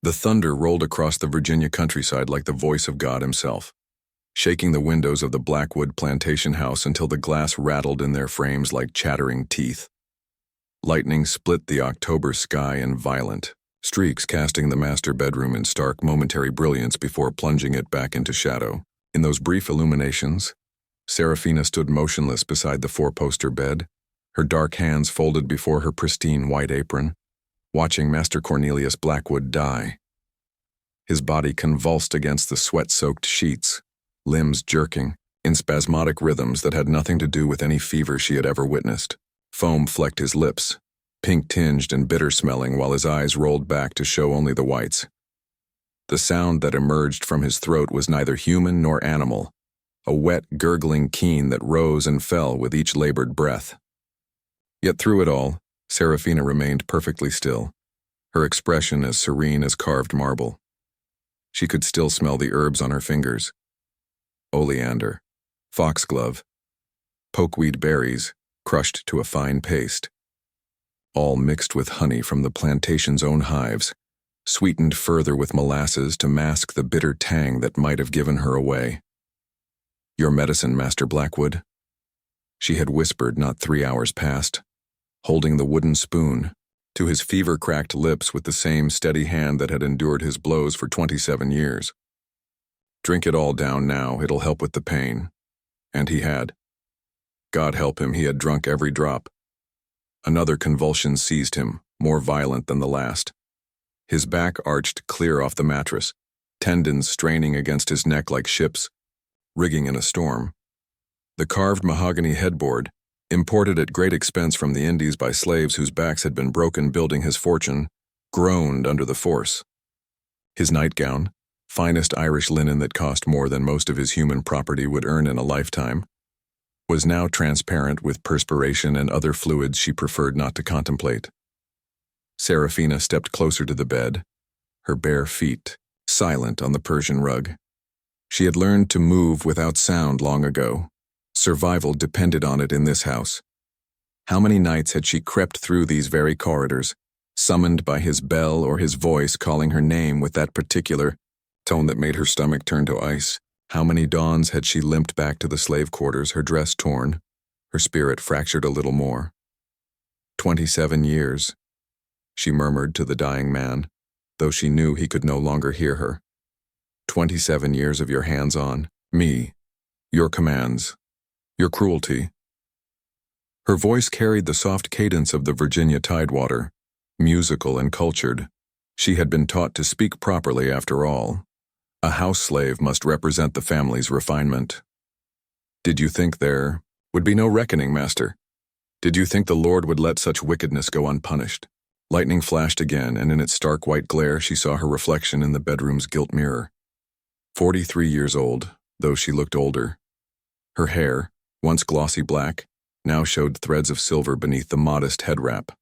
The thunder rolled across the Virginia countryside like the voice of God himself, shaking the windows of the Blackwood plantation house until the glass rattled in their frames like chattering teeth. Lightning split the October sky in violent streaks, casting the master bedroom in stark momentary brilliance before plunging it back into shadow. In those brief illuminations, Seraphina stood motionless beside the four-poster bed, her dark hands folded before her pristine white apron, watching Master Cornelius Blackwood die. His body convulsed against the sweat-soaked sheets, limbs jerking in spasmodic rhythms that had nothing to do with any fever she had ever witnessed. Foam flecked his lips, pink-tinged and bitter-smelling, while his eyes rolled back to show only the whites. The sound that emerged from his throat was neither human nor animal, a wet, gurgling keen that rose and fell with each labored breath. Yet through it all, Seraphina remained perfectly still, her expression as serene as carved marble. She could still smell the herbs on her fingers. Oleander, foxglove, pokeweed berries, crushed to a fine paste, all mixed with honey from the plantation's own hives, sweetened further with molasses to mask the bitter tang that might have given her away. "Your medicine, Master Blackwood," she had whispered not 3 hours past, holding the wooden spoon to his fever-cracked lips with the same steady hand that had endured his blows for 27 years. "Drink it all down now, it'll help with the pain." And he had. God help him, he had drunk every drop. Another convulsion seized him, more violent than the last. His back arched clear off the mattress, tendons straining against his neck like ships, rigging in a storm. The carved mahogany headboard, imported at great expense from the Indies by slaves whose backs had been broken building his fortune, groaned under the force. His nightgown, finest Irish linen that cost more than most of his human property would earn in a lifetime, was now transparent with perspiration and other fluids she preferred not to contemplate. Seraphina stepped closer to the bed, her bare feet silent on the Persian rug. She had learned to move without sound long ago. Survival depended on it in this house. How many nights had she crept through these very corridors, summoned by his bell or his voice calling her name with that particular tone that made her stomach turn to ice? How many dawns had she limped back to the slave quarters, her dress torn, her spirit fractured a little more? 27 years, she murmured to the dying man, though she knew he could no longer hear her. 27 years of your hands on me, your commands, your cruelty. Her voice carried the soft cadence of the Virginia tidewater, musical and cultured. She had been taught to speak properly after all. A house slave must represent the family's refinement. "Did you think there would be no reckoning, Master? Did you think the Lord would let such wickedness go unpunished?" Lightning flashed again, and in its stark white glare she saw her reflection in the bedroom's gilt mirror. 43 years old, though she looked older. Her hair, once glossy black, now showed threads of silver beneath the modest head wrap.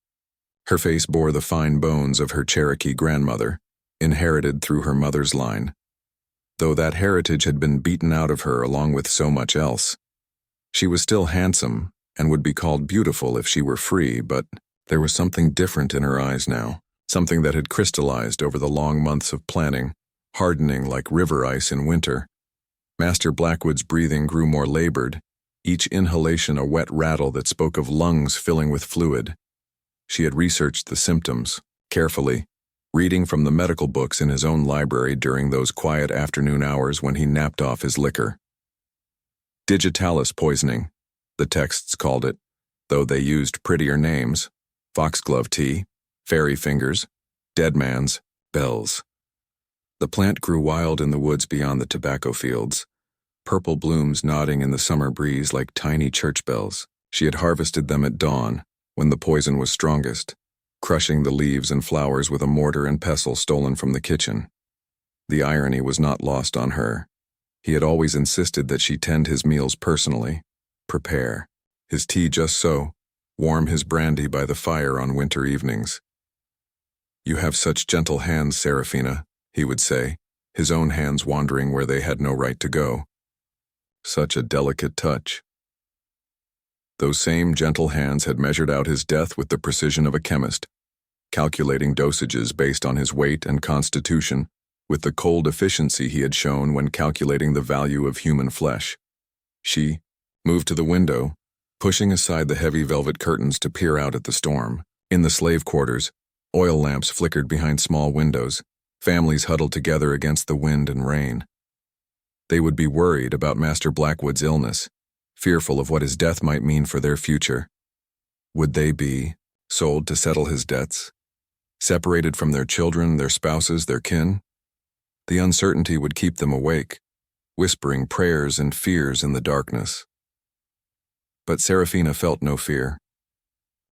Her face bore the fine bones of her Cherokee grandmother, inherited through her mother's line. Though that heritage had been beaten out of her along with so much else. She was still handsome, and would be called beautiful if she were free, but there was something different in her eyes now, something that had crystallized over the long months of planning, hardening like river ice in winter. Master Blackwood's breathing grew more labored, each inhalation a wet rattle that spoke of lungs filling with fluid. She had researched the symptoms, carefully, reading from the medical books in his own library during those quiet afternoon hours when he napped off his liquor. Digitalis poisoning, the texts called it, though they used prettier names: foxglove tea, fairy fingers, dead man's bells. The plant grew wild in the woods beyond the tobacco fields, purple blooms nodding in the summer breeze like tiny church bells. She had harvested them at dawn, when the poison was strongest, crushing the leaves and flowers with a mortar and pestle stolen from the kitchen. The irony was not lost on her. He had always insisted that she tend his meals personally, prepare his tea just so, warm his brandy by the fire on winter evenings. "You have such gentle hands, Seraphina," he would say, his own hands wandering where they had no right to go. Such a delicate touch. Those same gentle hands had measured out his death with the precision of a chemist, calculating dosages based on his weight and constitution, with the cold efficiency he had shown when calculating the value of human flesh. She moved to the window, pushing aside the heavy velvet curtains to peer out at the storm. In the slave quarters, oil lamps flickered behind small windows, families huddled together against the wind and rain. They would be worried about Master Blackwood's illness, fearful of what his death might mean for their future. Would they be sold to settle his debts? Separated from their children, their spouses, their kin? The uncertainty would keep them awake, whispering prayers and fears in the darkness. But Seraphina felt no fear.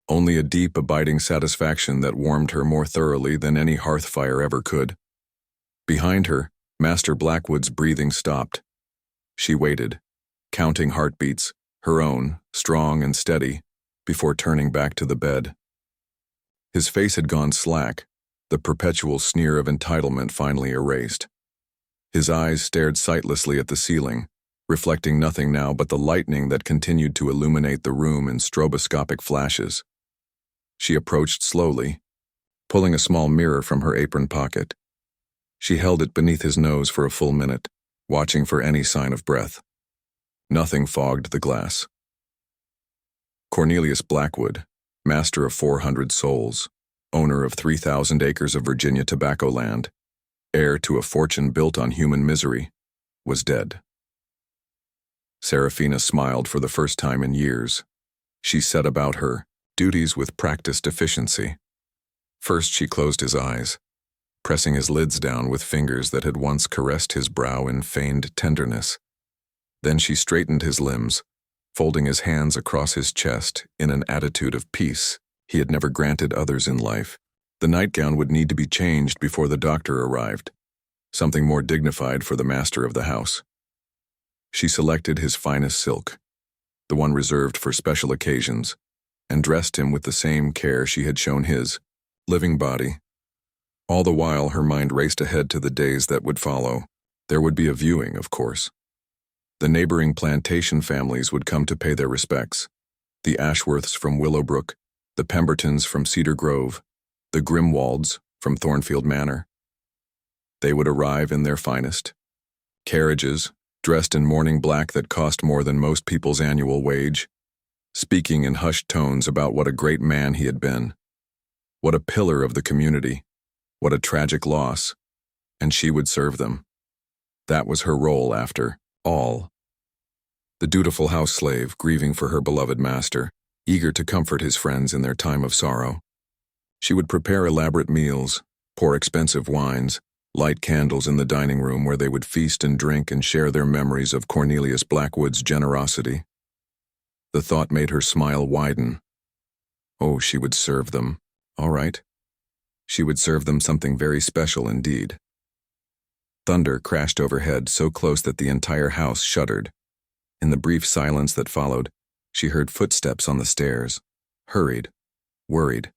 Only a deep, abiding satisfaction that warmed her more thoroughly than any hearth fire ever could. Behind her, Master Blackwood's breathing stopped. She waited, counting heartbeats, her own, strong and steady, before turning back to the bed. His face had gone slack, the perpetual sneer of entitlement finally erased. His eyes stared sightlessly at the ceiling, reflecting nothing now but the lightning that continued to illuminate the room in stroboscopic flashes. She approached slowly, pulling a small mirror from her apron pocket. She held it beneath his nose for a full minute, watching for any sign of breath. Nothing fogged the glass. Cornelius Blackwood, master of 400 souls, owner of 3,000 acres of Virginia tobacco land, heir to a fortune built on human misery, was dead. Seraphina smiled for the first time in years. She set about her duties with practiced efficiency. First she closed his eyes, pressing his lids down with fingers that had once caressed his brow in feigned tenderness. Then she straightened his limbs, folding his hands across his chest in an attitude of peace he had never granted others in life. The nightgown would need to be changed before the doctor arrived, something more dignified for the master of the house. She selected his finest silk, the one reserved for special occasions, and dressed him with the same care she had shown his living body. All the while her mind raced ahead to the days that would follow. There would be a viewing, of course. The neighboring plantation families would come to pay their respects. The Ashworths from Willowbrook, the Pembertons from Cedar Grove, the Grimwalds from Thornfield Manor. They would arrive in their finest. Carriages, dressed in mourning black that cost more than most people's annual wage, speaking in hushed tones about what a great man he had been, what a pillar of the community, what a tragic loss, and she would serve them. That was her role after all. The dutiful house slave, grieving for her beloved master, eager to comfort his friends in their time of sorrow. She would prepare elaborate meals, pour expensive wines, light candles in the dining room where they would feast and drink and share their memories of Cornelius Blackwood's generosity. The thought made her smile widen. Oh, she would serve them. All right. She would serve them something very special indeed. Thunder crashed overhead so close that the entire house shuddered. In the brief silence that followed, she heard footsteps on the stairs, hurried, worried.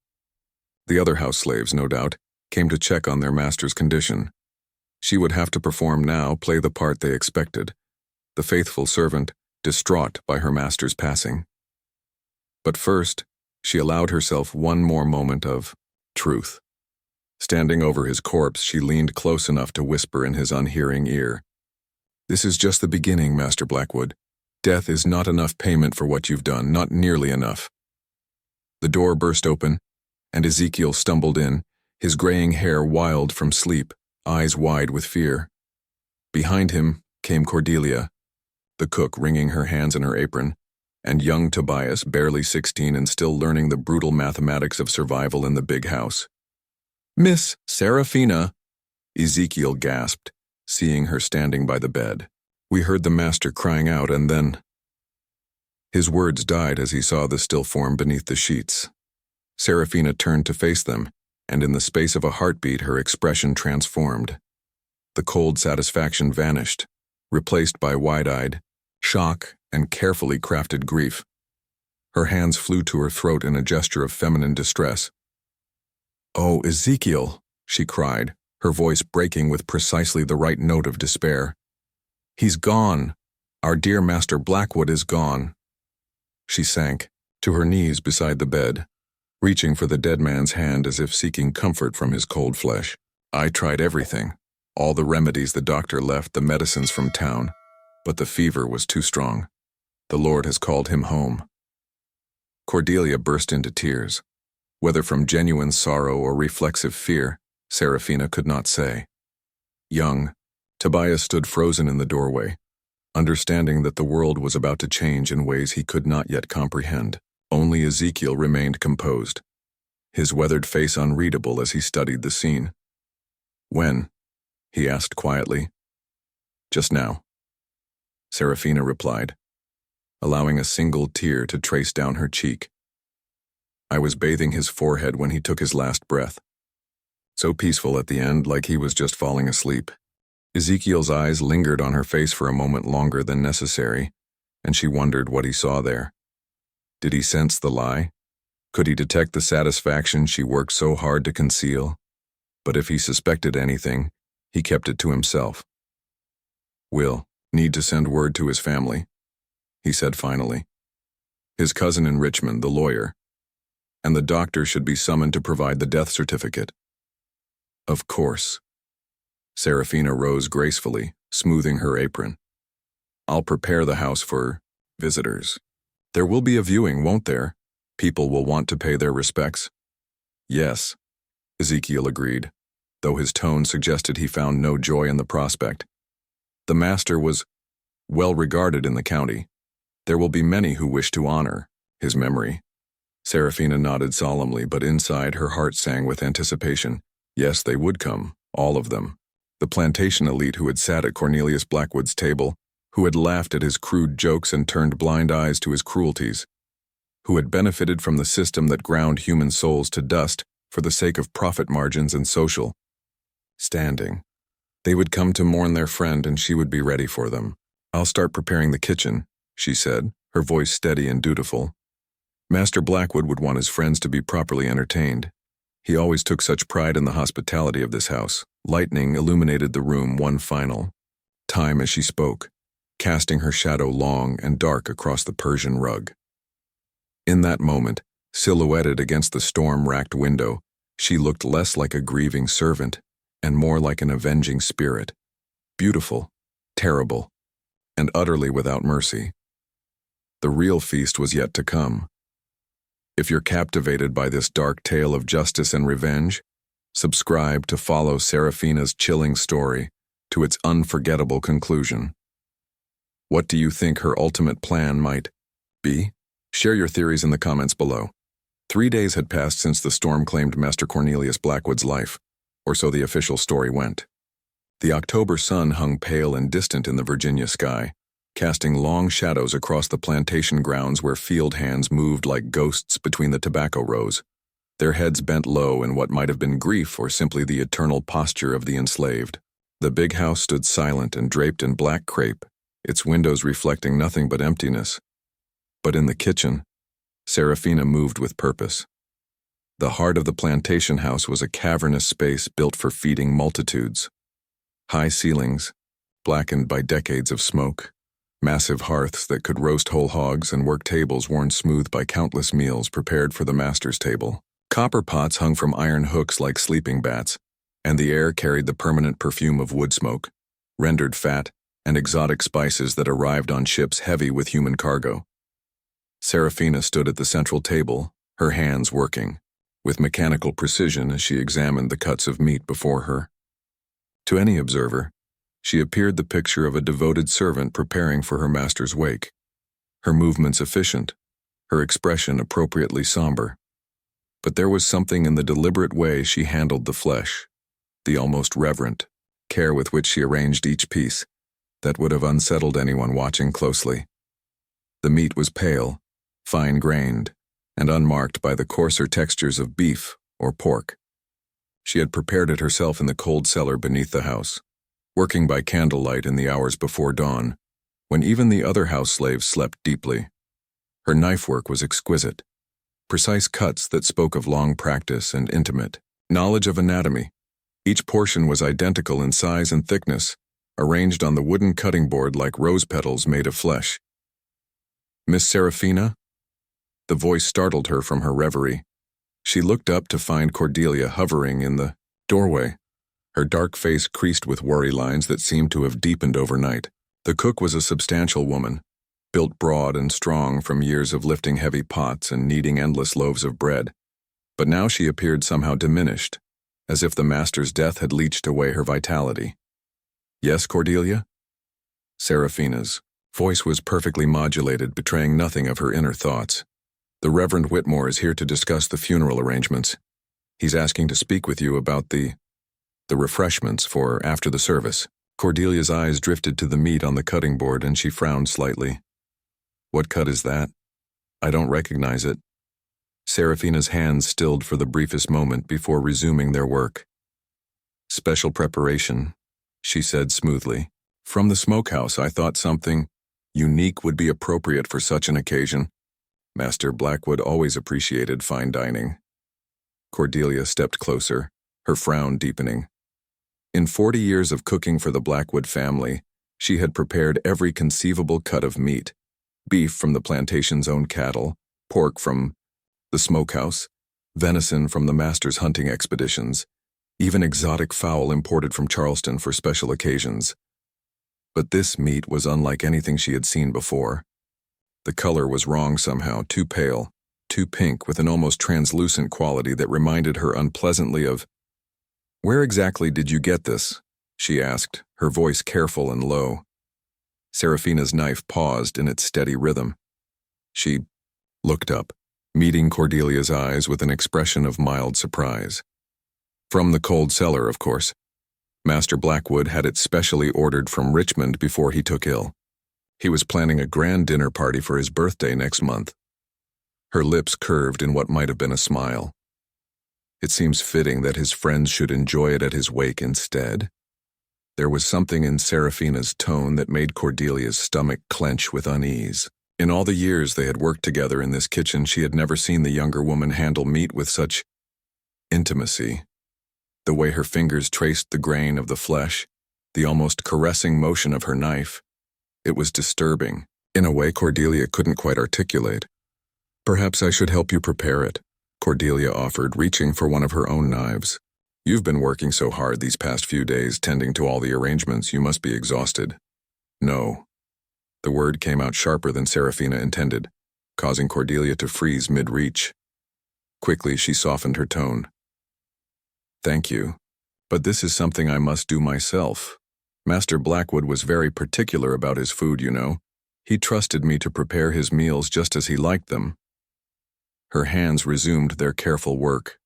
The other house slaves, no doubt, came to check on their master's condition. She would have to perform now, play the part they expected, the faithful servant, distraught by her master's passing. But first, she allowed herself one more moment of truth. Standing over his corpse, she leaned close enough to whisper in his unhearing ear, "This is just the beginning, Master Blackwood. Death is not enough payment for what you've done, not nearly enough." The door burst open, and Ezekiel stumbled in, his graying hair wild from sleep, eyes wide with fear. Behind him came Cordelia, the cook wringing her hands in her apron, and young Tobias, barely 16 and still learning the brutal mathematics of survival in the big house. "Miss Seraphina," Ezekiel gasped, seeing her standing by the bed. "We heard the master crying out, and then—" His words died as he saw the still form beneath the sheets. Seraphina turned to face them, and in the space of a heartbeat her expression transformed. The cold satisfaction vanished, replaced by wide-eyed shock and carefully crafted grief. Her hands flew to her throat in a gesture of feminine distress. "Oh, Ezekiel," she cried, her voice breaking with precisely the right note of despair. "He's gone. Our dear Master Blackwood is gone." She sank to her knees beside the bed, reaching for the dead man's hand as if seeking comfort from his cold flesh. I tried everything, all the remedies the doctor left, the medicines from town, but the fever was too strong. The Lord has called him home. Cordelia burst into tears. Whether from genuine sorrow or reflexive fear, Seraphina could not say. Young, Tobias stood frozen in the doorway, understanding that the world was about to change in ways he could not yet comprehend. Only Ezekiel remained composed, his weathered face unreadable as he studied the scene. When? He asked quietly. Just now, Seraphina replied, allowing a single tear to trace down her cheek. I was bathing his forehead when he took his last breath. So peaceful at the end, like he was just falling asleep. Ezekiel's eyes lingered on her face for a moment longer than necessary, and she wondered what he saw there. Did he sense the lie? Could he detect the satisfaction she worked so hard to conceal? But if he suspected anything, he kept it to himself. Will need to send word to his family, he said finally. His cousin in Richmond, the lawyer, and the doctor should be summoned to provide the death certificate. Of course. Seraphina rose gracefully, smoothing her apron. I'll prepare the house for visitors. There will be a viewing, won't there? People will want to pay their respects. Yes, Ezekiel agreed, though his tone suggested he found no joy in the prospect. The master was well regarded in the county. There will be many who wish to honor his memory. Seraphina nodded solemnly, but inside her heart sang with anticipation. Yes, they would come, all of them. The plantation elite who had sat at Cornelius Blackwood's table, who had laughed at his crude jokes and turned blind eyes to his cruelties, who had benefited from the system that ground human souls to dust for the sake of profit margins and social standing. They would come to mourn their friend, and she would be ready for them. I'll start preparing the kitchen, she said, her voice steady and dutiful. Master Blackwood would want his friends to be properly entertained. He always took such pride in the hospitality of this house. Lightning illuminated the room one final time as she spoke, casting her shadow long and dark across the Persian rug. In that moment, silhouetted against the storm-racked window, she looked less like a grieving servant and more like an avenging spirit, beautiful, terrible, and utterly without mercy. The real feast was yet to come. If you're captivated by this dark tale of justice and revenge, subscribe to follow Seraphina's chilling story to its unforgettable conclusion. What do you think her ultimate plan might be? Share your theories in the comments below. 3 days had passed since the storm claimed Master Cornelius Blackwood's life, or so the official story went. The October sun hung pale and distant in the Virginia sky, casting long shadows across the plantation grounds where field hands moved like ghosts between the tobacco rows, their heads bent low in what might have been grief or simply the eternal posture of the enslaved. The big house stood silent and draped in black crepe, its windows reflecting nothing but emptiness. But in the kitchen, Seraphina moved with purpose. The heart of the plantation house was a cavernous space built for feeding multitudes. High ceilings, blackened by decades of smoke, massive hearths that could roast whole hogs, and work tables worn smooth by countless meals prepared for the master's table. Copper pots hung from iron hooks like sleeping bats, and the air carried the permanent perfume of wood smoke, rendered fat, and exotic spices that arrived on ships heavy with human cargo. Seraphina stood at the central table, her hands working, with mechanical precision as she examined the cuts of meat before her. To any observer, she appeared the picture of a devoted servant preparing for her master's wake, her movements efficient, her expression appropriately somber. But there was something in the deliberate way she handled the flesh, the almost reverent care with which she arranged each piece, that would have unsettled anyone watching closely. The meat was pale, fine-grained, and unmarked by the coarser textures of beef or pork. She had prepared it herself in the cold cellar beneath the house, working by candlelight in the hours before dawn, when even the other house slaves slept deeply. Her knife work was exquisite, precise cuts that spoke of long practice and intimate knowledge of anatomy. Each portion was identical in size and thickness, arranged on the wooden cutting board like rose petals made of flesh. Miss Seraphina? The voice startled her from her reverie. She looked up to find Cordelia hovering in the doorway, her dark face creased with worry lines that seemed to have deepened overnight. The cook was a substantial woman, built broad and strong from years of lifting heavy pots and kneading endless loaves of bread. But now she appeared somehow diminished, as if the master's death had leached away her vitality. "Yes, Cordelia?" Seraphina's voice was perfectly modulated, betraying nothing of her inner thoughts. "The Reverend Whitmore is here to discuss the funeral arrangements. He's asking to speak with you about the refreshments for after the service." Cordelia's eyes drifted to the meat on the cutting board and she frowned slightly. "What cut is that? I don't recognize it." Seraphina's hands stilled for the briefest moment before resuming their work. "Special preparation," she said smoothly. "From the smokehouse, I thought something unique would be appropriate for such an occasion. Master Blackwood always appreciated fine dining." Cordelia stepped closer, her frown deepening. In 40 years of cooking for the Blackwood family, she had prepared every conceivable cut of meat: beef from the plantation's own cattle, pork from the smokehouse, venison from the master's hunting expeditions, even exotic fowl imported from Charleston for special occasions. But this meat was unlike anything she had seen before. The color was wrong somehow, too pale, too pink, with an almost translucent quality that reminded her unpleasantly of— "Where exactly did you get this?" she asked, her voice careful and low. Seraphina's knife paused in its steady rhythm. She looked up, meeting Cordelia's eyes with an expression of mild surprise. "From the cold cellar, of course. Master Blackwood had it specially ordered from Richmond before he took ill. He was planning a grand dinner party for his birthday next month." Her lips curved in what might have been a smile. "It seems fitting that his friends should enjoy it at his wake instead." There was something in Seraphina's tone that made Cordelia's stomach clench with unease. In all the years they had worked together in this kitchen, she had never seen the younger woman handle meat with such intimacy. The way her fingers traced the grain of the flesh, the almost caressing motion of her knife. It was disturbing, in a way Cordelia couldn't quite articulate. "Perhaps I should help you prepare it," Cordelia offered, reaching for one of her own knives. "You've been working so hard these past few days, tending to all the arrangements, you must be exhausted." "No." The word came out sharper than Seraphina intended, causing Cordelia to freeze mid-reach. Quickly, she softened her tone. "Thank you, but this is something I must do myself. Master Blackwood was very particular about his food, you know. He trusted me to prepare his meals just as he liked them." Her hands resumed their careful work.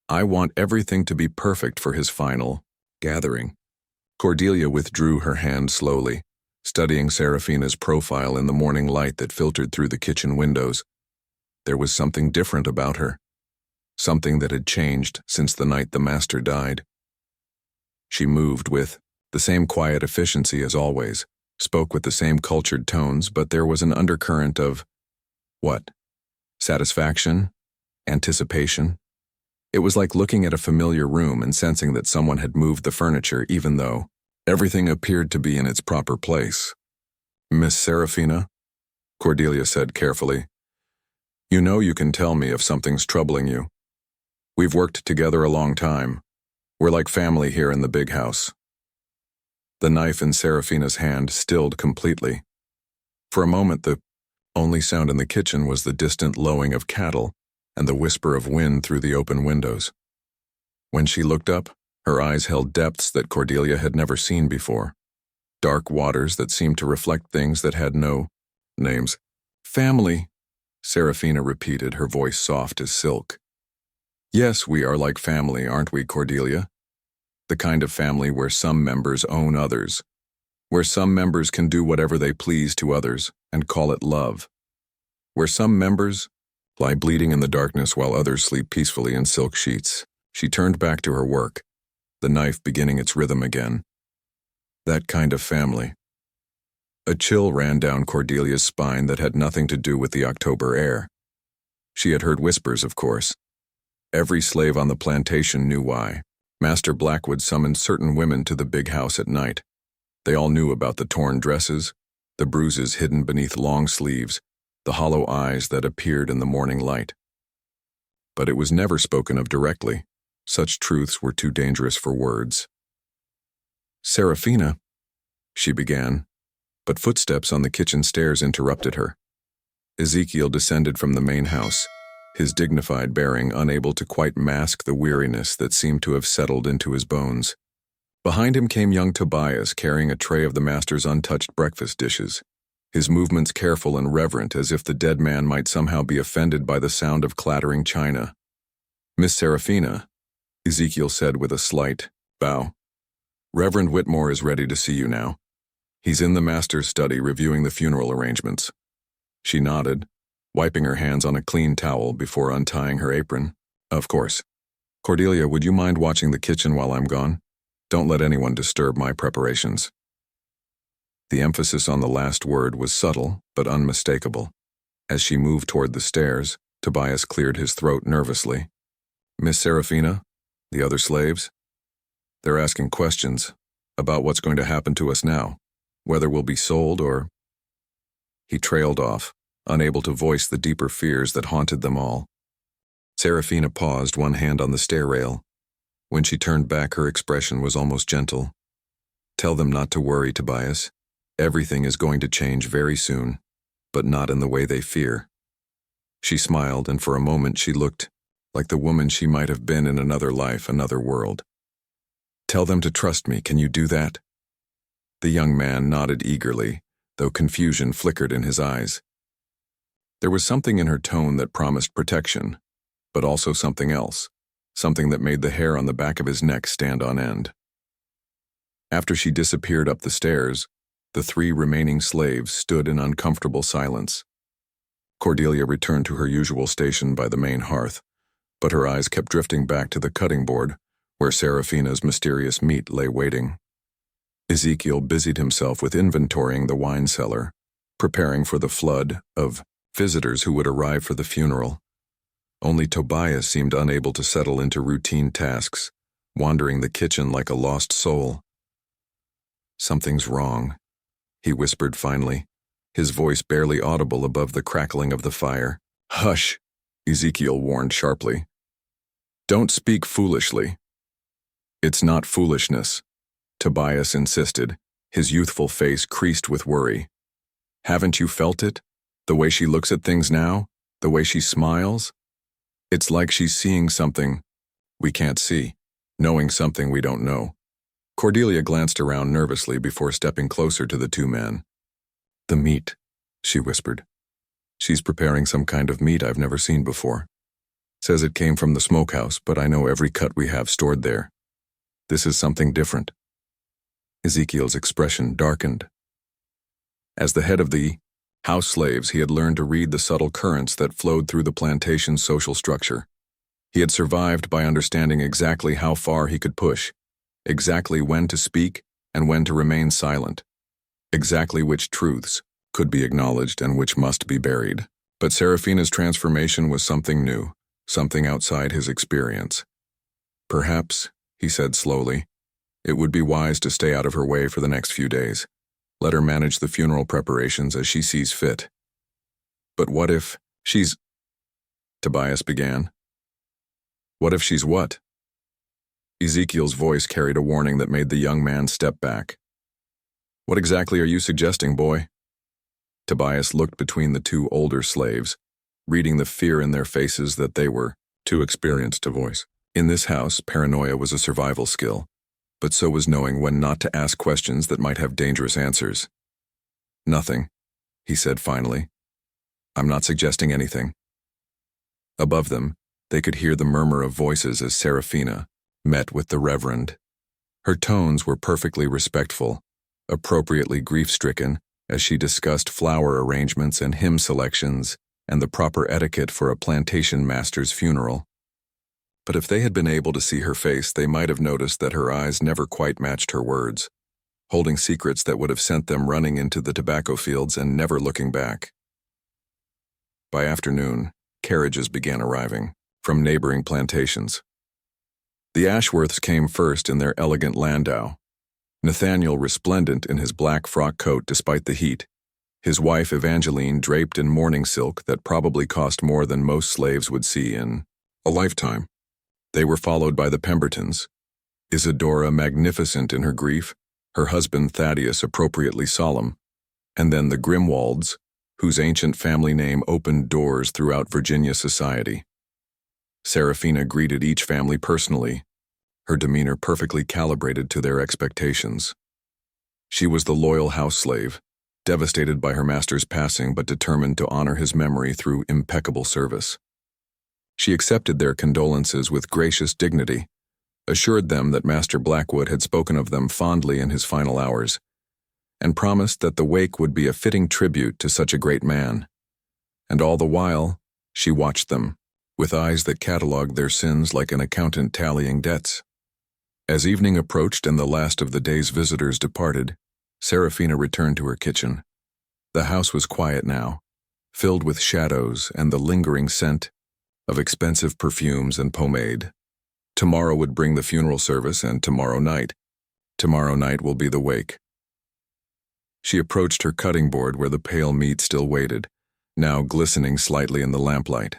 "I want everything to be perfect for his final gathering." Cordelia withdrew her hand slowly, studying Seraphina's profile in the morning light that filtered through the kitchen windows. There was something different about her, something that had changed since the night the master died. She moved with the same quiet efficiency as always, spoke with the same cultured tones, but there was an undercurrent of, what? Satisfaction? Anticipation? It was like looking at a familiar room and sensing that someone had moved the furniture even though everything appeared to be in its proper place. "Miss Seraphina," Cordelia said carefully, "you know you can tell me if something's troubling you. We've worked together a long time. We're like family here in the big house." The knife in Seraphina's hand stilled completely. For a moment, the only sound in the kitchen was the distant lowing of cattle and the whisper of wind through the open windows. When she looked up, her eyes held depths that Cordelia had never seen before. Dark waters that seemed to reflect things that had no names. "Family," Seraphina repeated, her voice soft as silk. "Yes, we are like family, aren't we, Cordelia? The kind of family where some members own others, where some members can do whatever they please to others and call it love, where some members lie bleeding in the darkness while others sleep peacefully in silk sheets." She turned back to her work, the knife beginning its rhythm again. That kind of family. A chill ran down Cordelia's spine that had nothing to do with the October air. She had heard whispers, of course. Every slave on the plantation knew why. Master Blackwood summoned certain women to the big house at night. They all knew about the torn dresses, the bruises hidden beneath long sleeves, the hollow eyes that appeared in the morning light. but it was never spoken of directly. Such truths were too dangerous for words. "Seraphina," she began, but footsteps on the kitchen stairs interrupted her. Ezekiel descended from the main house, his dignified bearing unable to quite mask the weariness that seemed to have settled into his bones. Behind him came young Tobias, carrying a tray of the master's untouched breakfast dishes, his movements careful and reverent, as if the dead man might somehow be offended by the sound of clattering china. "Miss Seraphina," Ezekiel said with a slight bow. "Reverend Whitmore is ready to see you now. He's in the master's study reviewing the funeral arrangements." She nodded, wiping her hands on a clean towel before untying her apron. "Of course. Cordelia, would you mind watching the kitchen while I'm gone? Don't let anyone disturb my preparations." The emphasis on the last word was subtle but unmistakable. As she moved toward the stairs, Tobias cleared his throat nervously. "Miss Seraphina, the other slaves? They're asking questions about what's going to happen to us now, whether we'll be sold or—" He trailed off, unable to voice the deeper fears that haunted them all. Seraphina paused, one hand on the stair rail. When she turned back, her expression was almost gentle. "Tell them not to worry, Tobias. Everything is going to change very soon, but not in the way they fear." She smiled, and for a moment she looked like the woman she might have been in another life, another world. "Tell them to trust me. Can you do that?" The young man nodded eagerly, though confusion flickered in his eyes. There was something in her tone that promised protection, but also something else, something that made the hair on the back of his neck stand on end. After she disappeared up the stairs, the 3 remaining slaves stood in uncomfortable silence. Cordelia returned to her usual station by the main hearth, but her eyes kept drifting back to the cutting board, where Seraphina's mysterious meat lay waiting. Ezekiel busied himself with inventorying the wine cellar, preparing for the flood of visitors who would arrive for the funeral. Only Tobias seemed unable to settle into routine tasks, wandering the kitchen like a lost soul. "Something's wrong," he whispered finally, his voice barely audible above the crackling of the fire. "Hush," Ezekiel warned sharply. "Don't speak foolishly." "It's not foolishness," Tobias insisted, his youthful face creased with worry. "Haven't you felt it? The way she looks at things now? The way she smiles? It's like she's seeing something we can't see, knowing something we don't know." Cordelia glanced around nervously before stepping closer to the 2 men. "The meat," she whispered. "She's preparing some kind of meat I've never seen before. Says it came from the smokehouse, but I know every cut we have stored there. This is something different." Ezekiel's expression darkened. As the head of the house slaves, he had learned to read the subtle currents that flowed through the plantation's social structure. He had survived by understanding exactly how far he could push, exactly when to speak and when to remain silent, exactly which truths could be acknowledged and which must be buried. But Seraphina's transformation was something new, something outside his experience. "Perhaps," he said slowly, "it would be wise to stay out of her way for the next few days. Let her manage the funeral preparations as she sees fit." "But what if she's—" Tobias began. "What if she's what?" Ezekiel's voice carried a warning that made the young man step back. "What exactly are you suggesting, boy?" Tobias looked between the 2 older slaves, reading the fear in their faces that they were too experienced to voice. In this house, paranoia was a survival skill, but so was knowing when not to ask questions that might have dangerous answers. "Nothing," he said finally. "I'm not suggesting anything." Above them, they could hear the murmur of voices as Seraphina met with the Reverend. Her tones were perfectly respectful, appropriately grief-stricken, as she discussed flower arrangements and hymn selections and the proper etiquette for a plantation master's funeral. But if they had been able to see her face, they might have noticed that her eyes never quite matched her words, holding secrets that would have sent them running into the tobacco fields and never looking back. By afternoon, carriages began arriving from neighboring plantations. The Ashworths came first in their elegant landau, Nathaniel resplendent in his black frock coat despite the heat, his wife Evangeline draped in mourning silk that probably cost more than most slaves would see in a lifetime. They were followed by the Pembertons, Isadora magnificent in her grief, her husband Thaddeus appropriately solemn, and then the Grimwalds, whose ancient family name opened doors throughout Virginia society. Seraphina greeted each family personally, her demeanor perfectly calibrated to their expectations. She was the loyal house slave, devastated by her master's passing but determined to honor his memory through impeccable service. She accepted their condolences with gracious dignity, assured them that Master Blackwood had spoken of them fondly in his final hours, and promised that the wake would be a fitting tribute to such a great man. And all the while, she watched them, with eyes that catalogued their sins like an accountant tallying debts. As evening approached and the last of the day's visitors departed, Seraphina returned to her kitchen. The house was quiet now, filled with shadows and the lingering scent of expensive perfumes and pomade. Tomorrow would bring the funeral service, and tomorrow night will be the wake. She approached her cutting board where the pale meat still waited, now glistening slightly in the lamplight.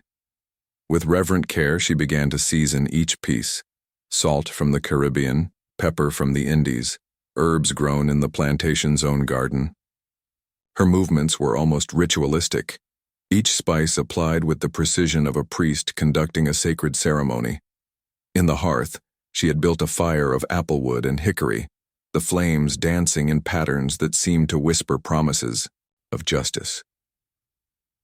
With reverent care she began to season each piece: salt from the Caribbean, pepper from the Indies, herbs grown in the plantation's own garden. Her movements were almost ritualistic, each spice applied with the precision of a priest conducting a sacred ceremony. In the hearth, she had built a fire of applewood and hickory, the flames dancing in patterns that seemed to whisper promises of justice.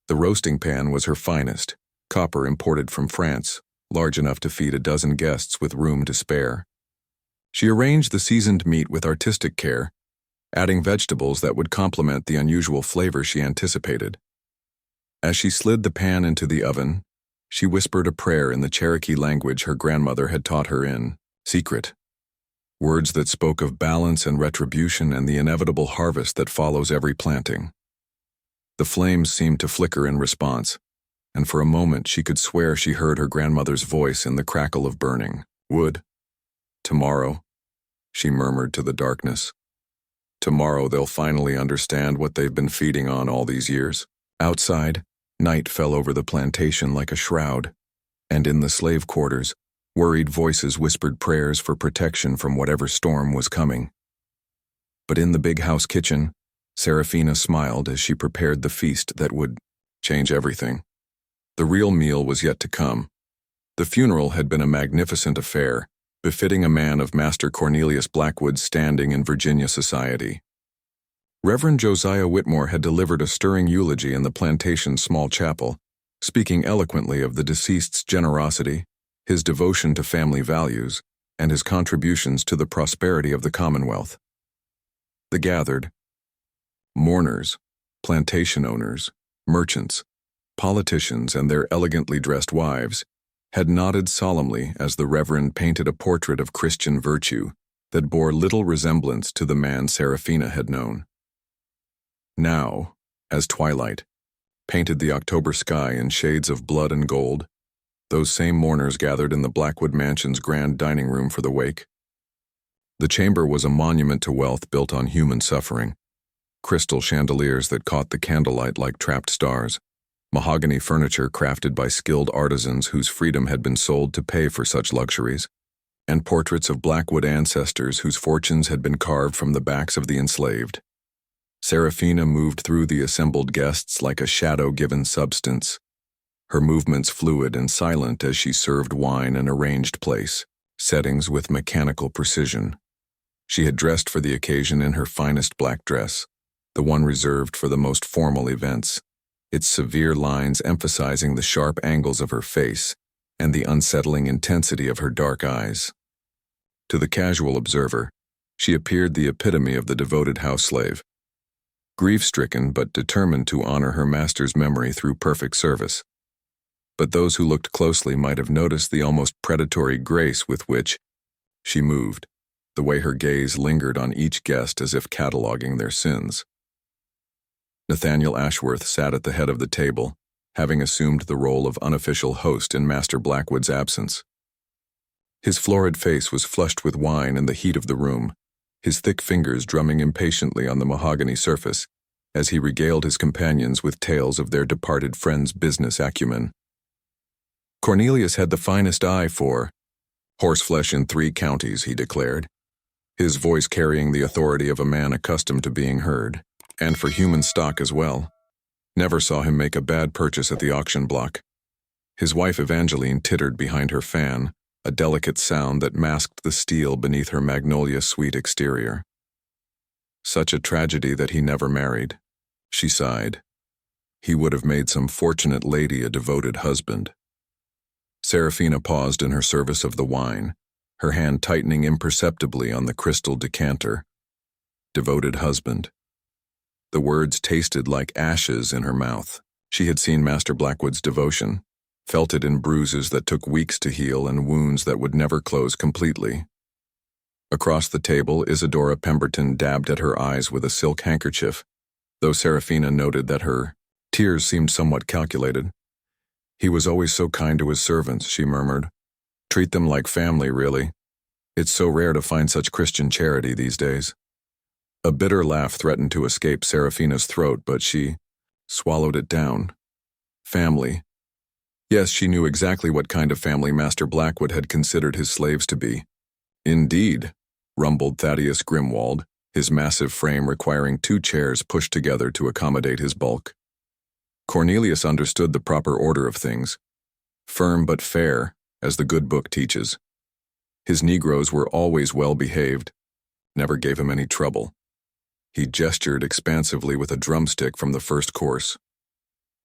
The roasting pan was her finest, copper imported from France, large enough to feed a dozen guests with room to spare. She arranged the seasoned meat with artistic care, adding vegetables that would complement the unusual flavor she anticipated. As she slid the pan into the oven, she whispered a prayer in the Cherokee language her grandmother had taught her in secret, words that spoke of balance and retribution and the inevitable harvest that follows every planting. The flames seemed to flicker in response, and for a moment she could swear she heard her grandmother's voice in the crackle of burning wood. Tomorrow, she murmured to the darkness. Tomorrow they'll finally understand what they've been feeding on all these years. Outside, night fell over the plantation like a shroud, and in the slave quarters, worried voices whispered prayers for protection from whatever storm was coming. But in the big house kitchen, Seraphina smiled as she prepared the feast that would change everything. The real meal was yet to come. The funeral had been a magnificent affair, befitting a man of Master Cornelius Blackwood's standing in Virginia society. Reverend Josiah Whitmore had delivered a stirring eulogy in the plantation's small chapel, speaking eloquently of the deceased's generosity, his devotion to family values, and his contributions to the prosperity of the Commonwealth. The gathered mourners, plantation owners, merchants, politicians, and their elegantly dressed wives had nodded solemnly as the Reverend painted a portrait of Christian virtue that bore little resemblance to the man Seraphina had known. Now, as twilight painted the October sky in shades of blood and gold, those same mourners gathered in the Blackwood mansion's grand dining room for the wake. The chamber was a monument to wealth built on human suffering: crystal chandeliers that caught the candlelight like trapped stars, mahogany furniture crafted by skilled artisans whose freedom had been sold to pay for such luxuries, and portraits of Blackwood ancestors whose fortunes had been carved from the backs of the enslaved. Seraphina moved through the assembled guests like a shadow given substance, her movements fluid and silent as she served wine and arranged place, settings with mechanical precision. She had dressed for the occasion in her finest black dress, the one reserved for the most formal events, its severe lines emphasizing the sharp angles of her face and the unsettling intensity of her dark eyes. To the casual observer, she appeared the epitome of the devoted house slave, grief-stricken but determined to honor her master's memory through perfect service. But those who looked closely might have noticed the almost predatory grace with which she moved, the way her gaze lingered on each guest as if cataloging their sins. Nathaniel Ashworth sat at the head of the table, having assumed the role of unofficial host in Master Blackwood's absence. His florid face was flushed with wine and the heat of the room, his thick fingers drumming impatiently on the mahogany surface as he regaled his companions with tales of their departed friend's business acumen. Cornelius had the finest eye for horseflesh in 3 counties, he declared, his voice carrying the authority of a man accustomed to being heard, and for human stock as well. Never saw him make a bad purchase at the auction block. His wife Evangeline tittered behind her fan, a delicate sound that masked the steel beneath her magnolia-sweet exterior. Such a tragedy that he never married, she sighed. He would have made some fortunate lady a devoted husband. Seraphina paused in her service of the wine, her hand tightening imperceptibly on the crystal decanter. Devoted husband. The words tasted like ashes in her mouth. She had seen Master Blackwood's devotion, felt it in bruises that took weeks to heal and wounds that would never close completely. Across the table, Isadora Pemberton dabbed at her eyes with a silk handkerchief, though Seraphina noted that her tears seemed somewhat calculated. He was always so kind to his servants, she murmured. Treat them like family, really. It's so rare to find such Christian charity these days. A bitter laugh threatened to escape Seraphina's throat, but she swallowed it down. Family. Yes, she knew exactly what kind of family Master Blackwood had considered his slaves to be. Indeed, rumbled Thaddeus Grimwald, his massive frame requiring 2 chairs pushed together to accommodate his bulk. Cornelius understood the proper order of things. Firm but fair, as the good book teaches. His Negroes were always well behaved, never gave him any trouble. He gestured expansively with a drumstick from the first course.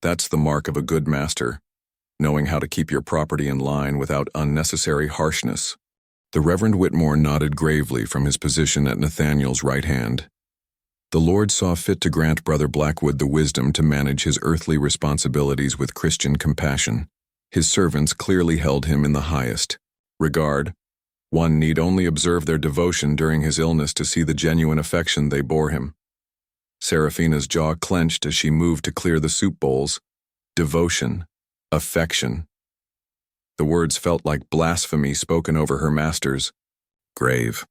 That's the mark of a good master, knowing how to keep your property in line without unnecessary harshness. The Reverend Whitmore nodded gravely from his position at Nathaniel's right hand. The Lord saw fit to grant Brother Blackwood the wisdom to manage his earthly responsibilities with Christian compassion. His servants clearly held him in the highest regard. One need only observe their devotion during his illness to see the genuine affection they bore him. Seraphina's jaw clenched as she moved to clear the soup bowls. Devotion. Affection. The words felt like blasphemy spoken over her master's grave.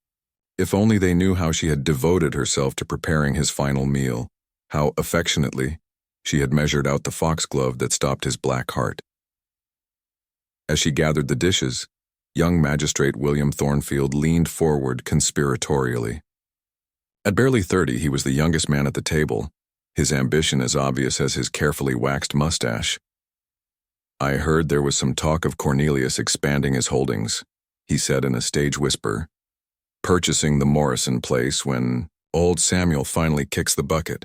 If only they knew how she had devoted herself to preparing his final meal, how affectionately she had measured out the foxglove that stopped his black heart. As she gathered the dishes, young Magistrate William Thornfield leaned forward conspiratorially. At barely 30, he was the youngest man at the table, his ambition as obvious as his carefully waxed mustache. I heard there was some talk of Cornelius expanding his holdings, he said in a stage whisper, purchasing the Morrison place when old Samuel finally kicks the bucket.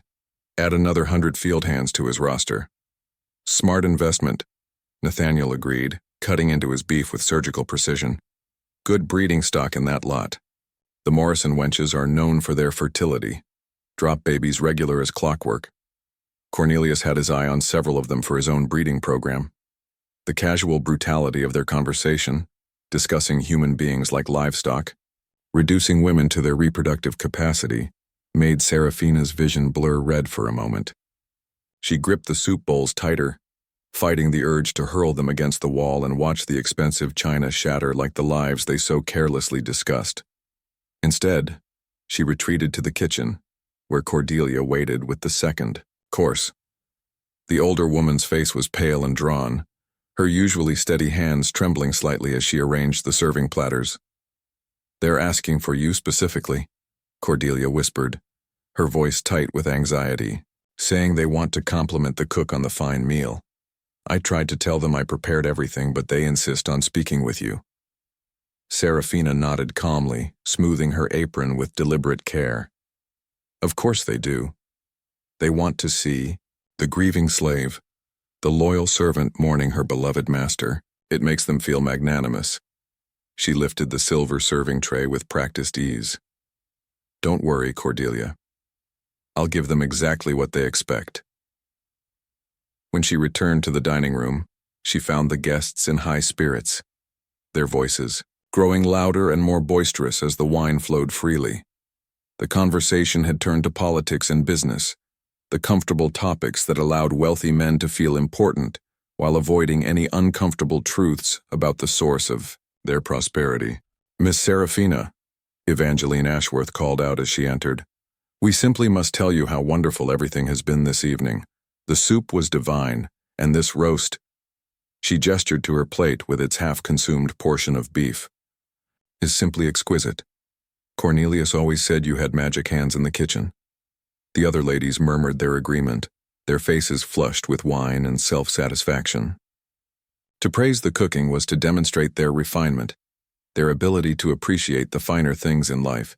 Add another 100 field hands to his roster. Smart investment, Nathaniel agreed, cutting into his beef with surgical precision. Good breeding stock in that lot. The Morrison wenches are known for their fertility. Drop babies regular as clockwork. Cornelius had his eye on several of them for his own breeding program. The casual brutality of their conversation, discussing human beings like livestock, reducing women to their reproductive capacity, made Seraphina's vision blur red for a moment. She gripped the soup bowls tighter, fighting the urge to hurl them against the wall and watch the expensive china shatter like the lives they so carelessly discussed. Instead, she retreated to the kitchen, where Cordelia waited with the second course. The older woman's face was pale and drawn, her usually steady hands trembling slightly as she arranged the serving platters. They're asking for you specifically, Cordelia whispered, her voice tight with anxiety, saying they want to compliment the cook on the fine meal. I tried to tell them I prepared everything, but they insist on speaking with you. Seraphina nodded calmly, smoothing her apron with deliberate care. Of course they do. They want to see the grieving slave, the loyal servant mourning her beloved master. It makes them feel magnanimous. She lifted the silver serving tray with practiced ease. Don't worry, Cordelia. I'll give them exactly what they expect. When she returned to the dining room, she found the guests in high spirits, their voices growing louder and more boisterous as the wine flowed freely. The conversation had turned to politics and business, the comfortable topics that allowed wealthy men to feel important while avoiding any uncomfortable truths about the source of their prosperity. Miss Seraphina, Evangeline Ashworth called out as she entered, we simply must tell you how wonderful everything has been this evening. The soup was divine, and this roast. She gestured to her plate with its half-consumed portion of beef. "Is simply exquisite. Cornelius always said you had magic hands in the kitchen." The other ladies murmured their agreement, their faces flushed with wine and self-satisfaction. To praise the cooking was to demonstrate their refinement, their ability to appreciate the finer things in life.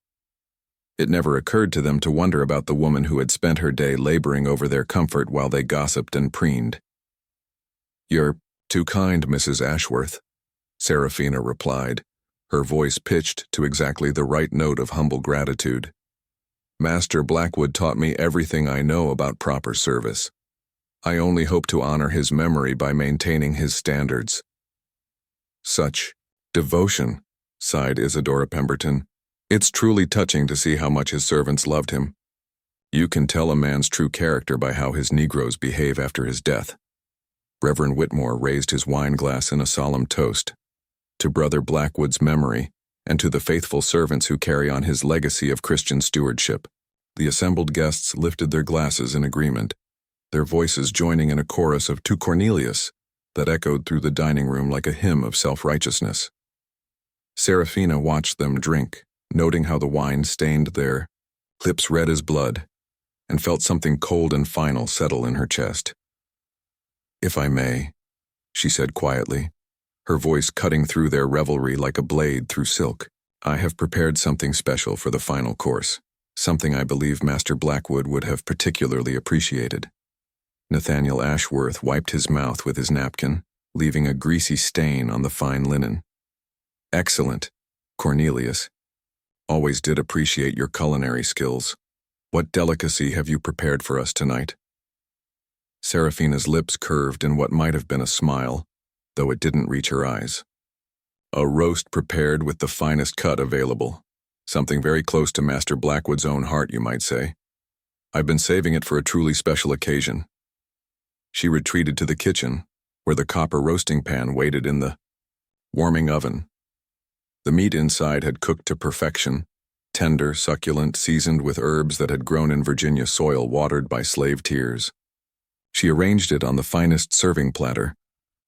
It never occurred to them to wonder about the woman who had spent her day laboring over their comfort while they gossiped and preened. "You're too kind, Mrs. Ashworth," Seraphina replied, her voice pitched to exactly the right note of humble gratitude. "Master Blackwood taught me everything I know about proper service. I only hope to honor his memory by maintaining his standards." "Such devotion," sighed Isadora Pemberton. "It's truly touching to see how much his servants loved him. You can tell a man's true character by how his Negroes behave after his death." Reverend Whitmore raised his wine glass in a solemn toast. "To Brother Blackwood's memory, and to the faithful servants who carry on his legacy of Christian stewardship." The assembled guests lifted their glasses in agreement, their voices joining in a chorus of "To Cornelius" that echoed through the dining room like a hymn of self-righteousness. Seraphina watched them drink, noting how the wine stained their lips red as blood, and felt something cold and final settle in her chest. "If I may," she said quietly, her voice cutting through their revelry like a blade through silk, "I have prepared something special for the final course, something I believe Master Blackwood would have particularly appreciated." Nathaniel Ashworth wiped his mouth with his napkin, leaving a greasy stain on the fine linen. "Excellent, Cornelius. Always did appreciate your culinary skills. What delicacy have you prepared for us tonight?" Seraphina's lips curved in what might have been a smile, though it didn't reach her eyes. "A roast prepared with the finest cut available. Something very close to Master Blackwood's own heart, you might say. I've been saving it for a truly special occasion." She retreated to the kitchen, where the copper roasting pan waited in the warming oven. The meat inside had cooked to perfection, tender, succulent, seasoned with herbs that had grown in Virginia soil watered by slave tears. She arranged it on the finest serving platter,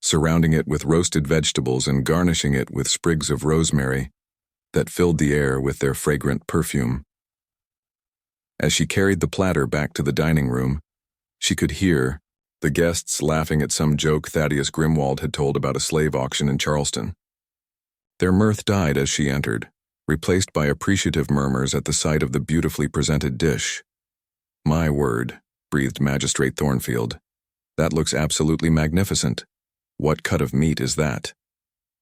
surrounding it with roasted vegetables and garnishing it with sprigs of rosemary that filled the air with their fragrant perfume. As she carried the platter back to the dining room, she could hear the guests laughing at some joke Thaddeus Grimwald had told about a slave auction in Charleston. Their mirth died as she entered, replaced by appreciative murmurs at the sight of the beautifully presented dish. "My word," breathed Magistrate Thornfield. "That looks absolutely magnificent. What cut of meat is that?"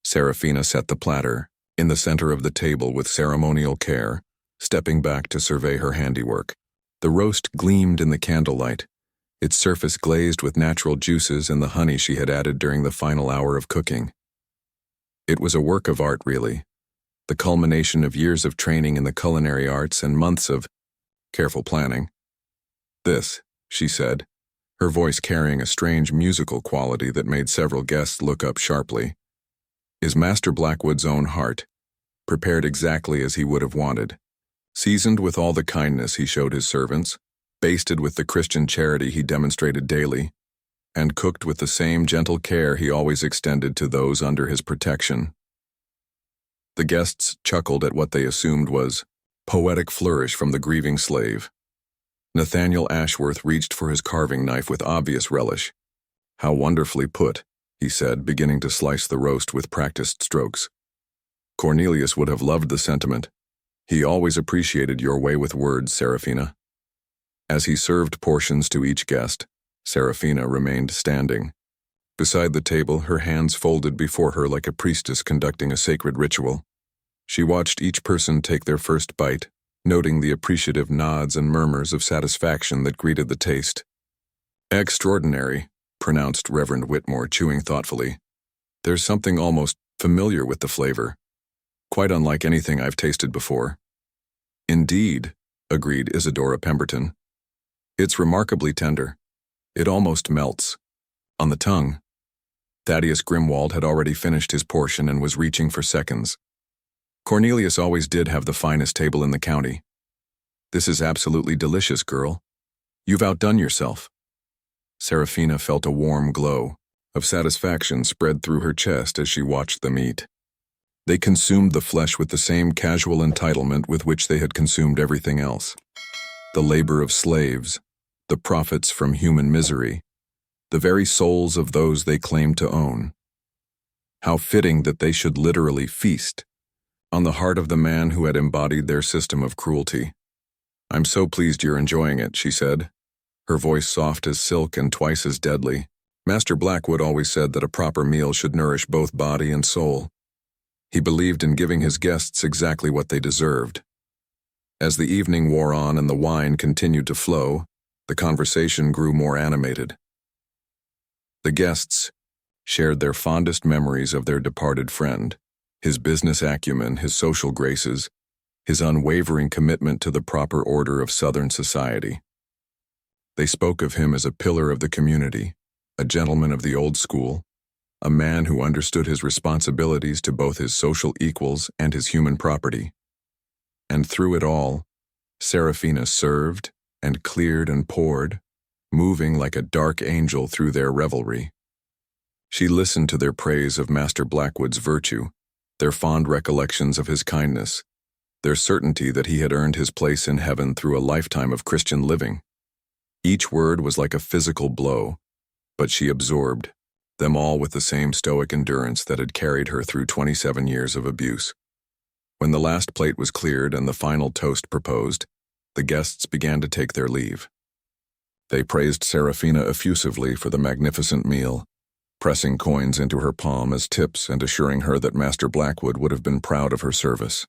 Seraphina set the platter in the center of the table with ceremonial care, stepping back to survey her handiwork. The roast gleamed in the candlelight, its surface glazed with natural juices and the honey she had added during the final hour of cooking. It was a work of art, really, the culmination of years of training in the culinary arts and months of careful planning. "This," she said, her voice carrying a strange musical quality that made several guests look up sharply, "is Master Blackwood's own heart, prepared exactly as he would have wanted, seasoned with all the kindness he showed his servants, basted with the Christian charity he demonstrated daily, and cooked with the same gentle care he always extended to those under his protection." The guests chuckled at what they assumed was poetic flourish from the grieving slave. Nathaniel Ashworth reached for his carving knife with obvious relish. "How wonderfully put," he said, beginning to slice the roast with practiced strokes. "Cornelius would have loved the sentiment. He always appreciated your way with words, Seraphina." As he served portions to each guest, Seraphina remained standing. Beside the table, her hands folded before her like a priestess conducting a sacred ritual. She watched each person take their first bite, noting the appreciative nods and murmurs of satisfaction that greeted the taste. "Extraordinary," pronounced Reverend Whitmore, chewing thoughtfully. "There's something almost familiar with the flavor, quite unlike anything I've tasted before." "Indeed," agreed Isadora Pemberton. "It's remarkably tender. It almost melts on the tongue." Thaddeus Grimwald had already finished his portion and was reaching for seconds. "Cornelius always did have the finest table in the county. This is absolutely delicious, girl. You've outdone yourself." Seraphina felt a warm glow, of satisfaction spread through her chest as she watched them eat. They consumed the flesh with the same casual entitlement with which they had consumed everything else. The labor of slaves, the profits from human misery, the very souls of those they claimed to own. How fitting that they should literally feast on the heart of the man who had embodied their system of cruelty. "I'm so pleased you're enjoying it," she said, her voice soft as silk and twice as deadly. Master Blackwood always said that a proper meal should nourish both body and soul. He believed in giving his guests exactly what they deserved. As the evening wore on and the wine continued to flow, the conversation grew more animated. The guests shared their fondest memories of their departed friend, his business acumen, his social graces, his unwavering commitment to the proper order of Southern society. They spoke of him as a pillar of the community, a gentleman of the old school, a man who understood his responsibilities to both his social equals and his human property. And through it all, Seraphina served and cleared and poured, moving like a dark angel through their revelry. She listened to their praise of Master Blackwood's virtue, their fond recollections of his kindness, their certainty that he had earned his place in heaven through a lifetime of Christian living. Each word was like a physical blow, but she absorbed them all with the same stoic endurance that had carried her through 27 years of abuse. When the last plate was cleared and the final toast proposed, the guests began to take their leave. They praised Seraphina effusively for the magnificent meal, pressing coins into her palm as tips and assuring her that Master Blackwood would have been proud of her service.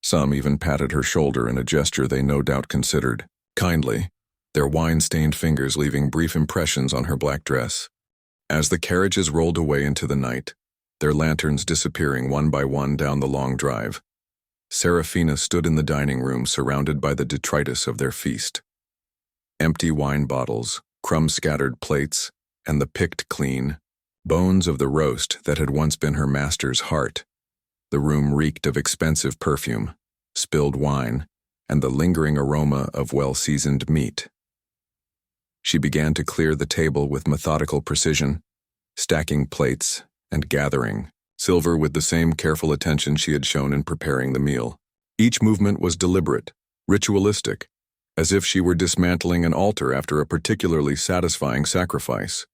Some even patted her shoulder in a gesture they no doubt considered kindly, their wine-stained fingers leaving brief impressions on her black dress. As the carriages rolled away into the night, their lanterns disappearing one by one down the long drive, Seraphina stood in the dining room surrounded by the detritus of their feast. Empty wine bottles, crumb-scattered plates, and the picked clean bones of the roast that had once been her master's heart. The room reeked of expensive perfume, spilled wine, and the lingering aroma of well-seasoned meat. She began to clear the table with methodical precision, stacking plates and gathering silver with the same careful attention she had shown in preparing the meal. Each movement was deliberate, ritualistic, as if she were dismantling an altar after a particularly satisfying sacrifice.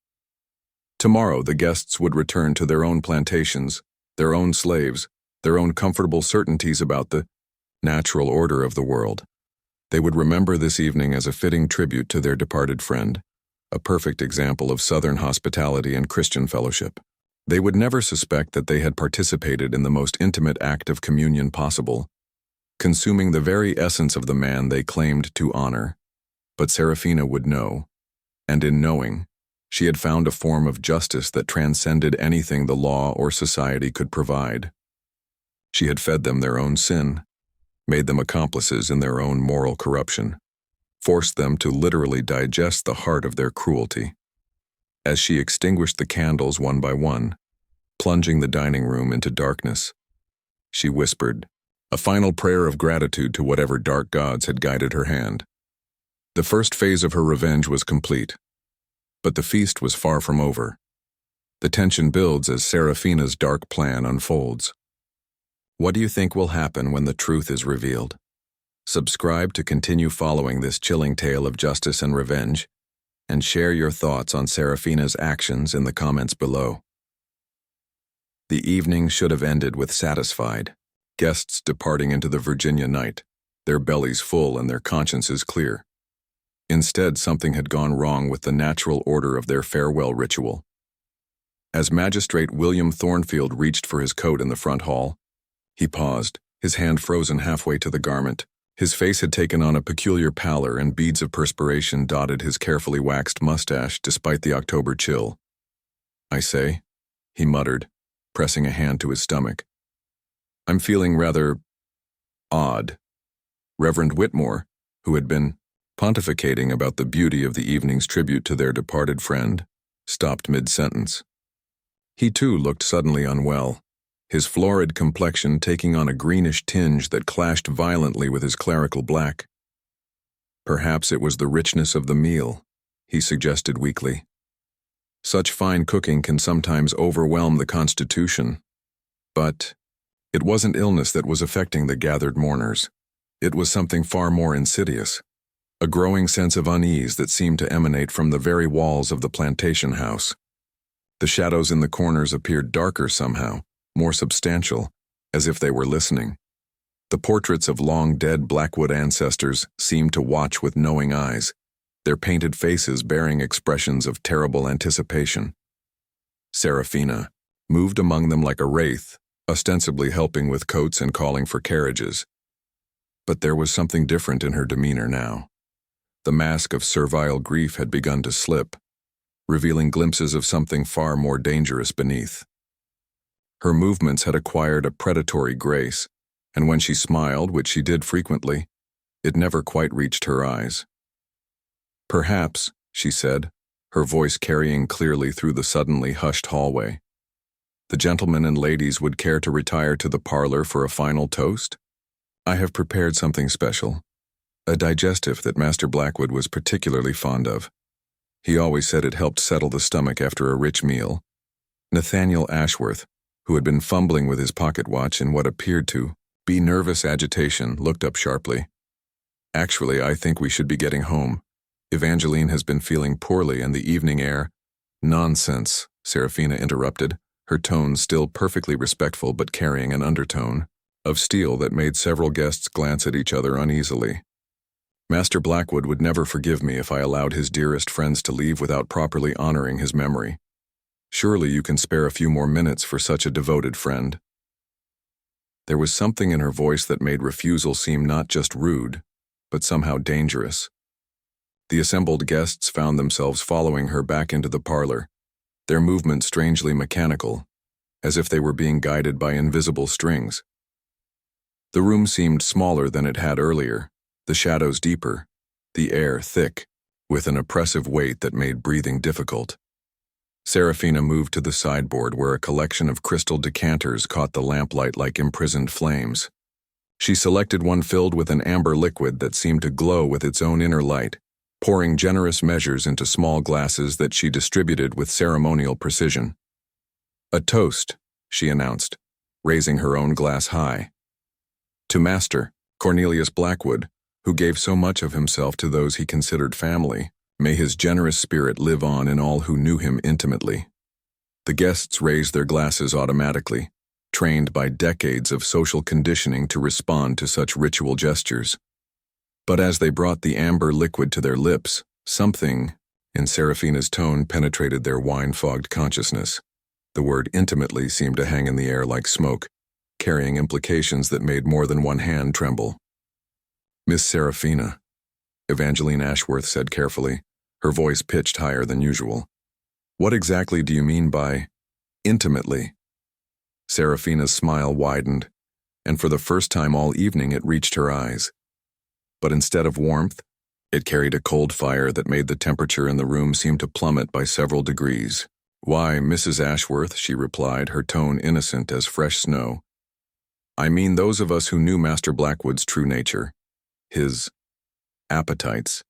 Tomorrow the guests would return to their own plantations, their own slaves, their own comfortable certainties about the natural order of the world. They would remember this evening as a fitting tribute to their departed friend, a perfect example of Southern hospitality and Christian fellowship. They would never suspect that they had participated in the most intimate act of communion possible, consuming the very essence of the man they claimed to honor. But Seraphina would know, and in knowing, she had found a form of justice that transcended anything the law or society could provide. She had fed them their own sin, made them accomplices in their own moral corruption, forced them to literally digest the heart of their cruelty. As she extinguished the candles one by one, plunging the dining room into darkness, she whispered, a final prayer of gratitude to whatever dark gods had guided her hand. The first phase of her revenge was complete, but the feast was far from over. The tension builds as Seraphina's dark plan unfolds. What do you think will happen when the truth is revealed? Subscribe to continue following this chilling tale of justice and revenge, and share your thoughts on Seraphina's actions in the comments below. The evening should have ended with satisfied guests departing into the Virginia night, their bellies full and their consciences clear. Instead, something had gone wrong with the natural order of their farewell ritual. As Magistrate William Thornfield reached for his coat in the front hall, he paused, his hand frozen halfway to the garment. His face had taken on a peculiar pallor and beads of perspiration dotted his carefully waxed mustache despite the October chill. "I say," he muttered, pressing a hand to his stomach. "I'm feeling rather odd." Reverend Whitmore, who had been pontificating about the beauty of the evening's tribute to their departed friend, stopped mid-sentence. He too looked suddenly unwell, his florid complexion taking on a greenish tinge that clashed violently with his clerical black. "Perhaps it was the richness of the meal," he suggested weakly. Such fine cooking can sometimes overwhelm the constitution. But it wasn't illness that was affecting the gathered mourners. It was something far more insidious, a growing sense of unease that seemed to emanate from the very walls of the plantation house. The shadows in the corners appeared darker somehow, more substantial, as if they were listening. The portraits of long-dead Blackwood ancestors seemed to watch with knowing eyes, their painted faces bearing expressions of terrible anticipation. Seraphina moved among them like a wraith, ostensibly helping with coats and calling for carriages. But there was something different in her demeanor now. The mask of servile grief had begun to slip, revealing glimpses of something far more dangerous beneath. Her movements had acquired a predatory grace, and when she smiled, which she did frequently, it never quite reached her eyes. "Perhaps," she said, her voice carrying clearly through the suddenly hushed hallway, "the gentlemen and ladies would care to retire to the parlor for a final toast? I have prepared something special, a digestive that Master Blackwood was particularly fond of. He always said it helped settle the stomach after a rich meal." Nathaniel Ashworth, who had been fumbling with his pocket watch in what appeared to be nervous agitation, looked up sharply. "Actually, I think we should be getting home. Evangeline has been feeling poorly and the evening air—" "Nonsense," Seraphina interrupted, her tone still perfectly respectful but carrying an undertone of steel that made several guests glance at each other uneasily. "Master Blackwood would never forgive me if I allowed his dearest friends to leave without properly honoring his memory. Surely you can spare a few more minutes for such a devoted friend." There was something in her voice that made refusal seem not just rude, but somehow dangerous. The assembled guests found themselves following her back into the parlor, their movements strangely mechanical, as if they were being guided by invisible strings. The room seemed smaller than it had earlier, the shadows deeper, the air thick, with an oppressive weight that made breathing difficult. Seraphina moved to the sideboard where a collection of crystal decanters caught the lamplight like imprisoned flames. She selected one filled with an amber liquid that seemed to glow with its own inner light, pouring generous measures into small glasses that she distributed with ceremonial precision. "A toast," she announced, raising her own glass high. "To Master Cornelius Blackwood, who gave so much of himself to those he considered family. May his generous spirit live on in all who knew him intimately." The guests raised their glasses automatically, trained by decades of social conditioning to respond to such ritual gestures. But as they brought the amber liquid to their lips, something in Seraphina's tone penetrated their wine-fogged consciousness. The word intimately seemed to hang in the air like smoke, carrying implications that made more than one hand tremble. "Miss Seraphina," Evangeline Ashworth said carefully, her voice pitched higher than usual, "what exactly do you mean by intimately?" Seraphina's smile widened, and for the first time all evening it reached her eyes. But instead of warmth, it carried a cold fire that made the temperature in the room seem to plummet by several degrees. "Why, Mrs. Ashworth," she replied, her tone innocent as fresh snow, "I mean those of us who knew Master Blackwood's true nature, his appetites,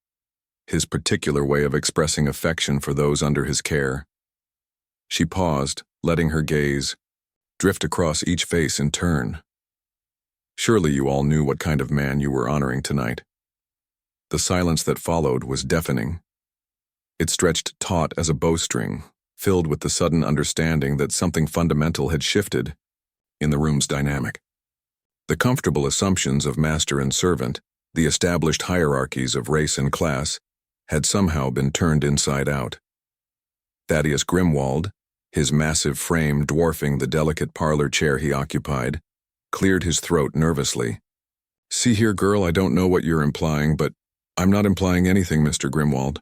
his particular way of expressing affection for those under his care." She paused, letting her gaze drift across each face in turn. "Surely you all knew what kind of man you were honoring tonight." The silence that followed was deafening. It stretched taut as a bowstring, filled with the sudden understanding that something fundamental had shifted in the room's dynamic. The comfortable assumptions of master and servant, the established hierarchies of race and class, had somehow been turned inside out. Thaddeus Grimwald, his massive frame dwarfing the delicate parlor chair he occupied, cleared his throat nervously. "See here, girl, I don't know what you're implying, but—" "I'm not implying anything, Mr. Grimwald."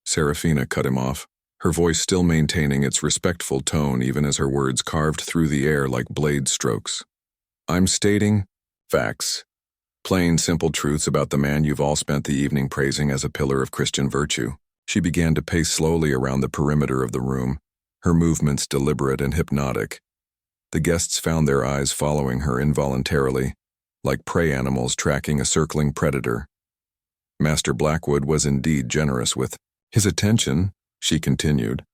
Seraphina cut him off, her voice still maintaining its respectful tone even as her words carved through the air like blade strokes. "I'm stating facts. Plain, simple truths about the man you've all spent the evening praising as a pillar of Christian virtue." She began to pace slowly around the perimeter of the room, her movements deliberate and hypnotic. The guests found their eyes following her involuntarily, like prey animals tracking a circling predator. Master Blackwood was indeed generous with his attention, she continued,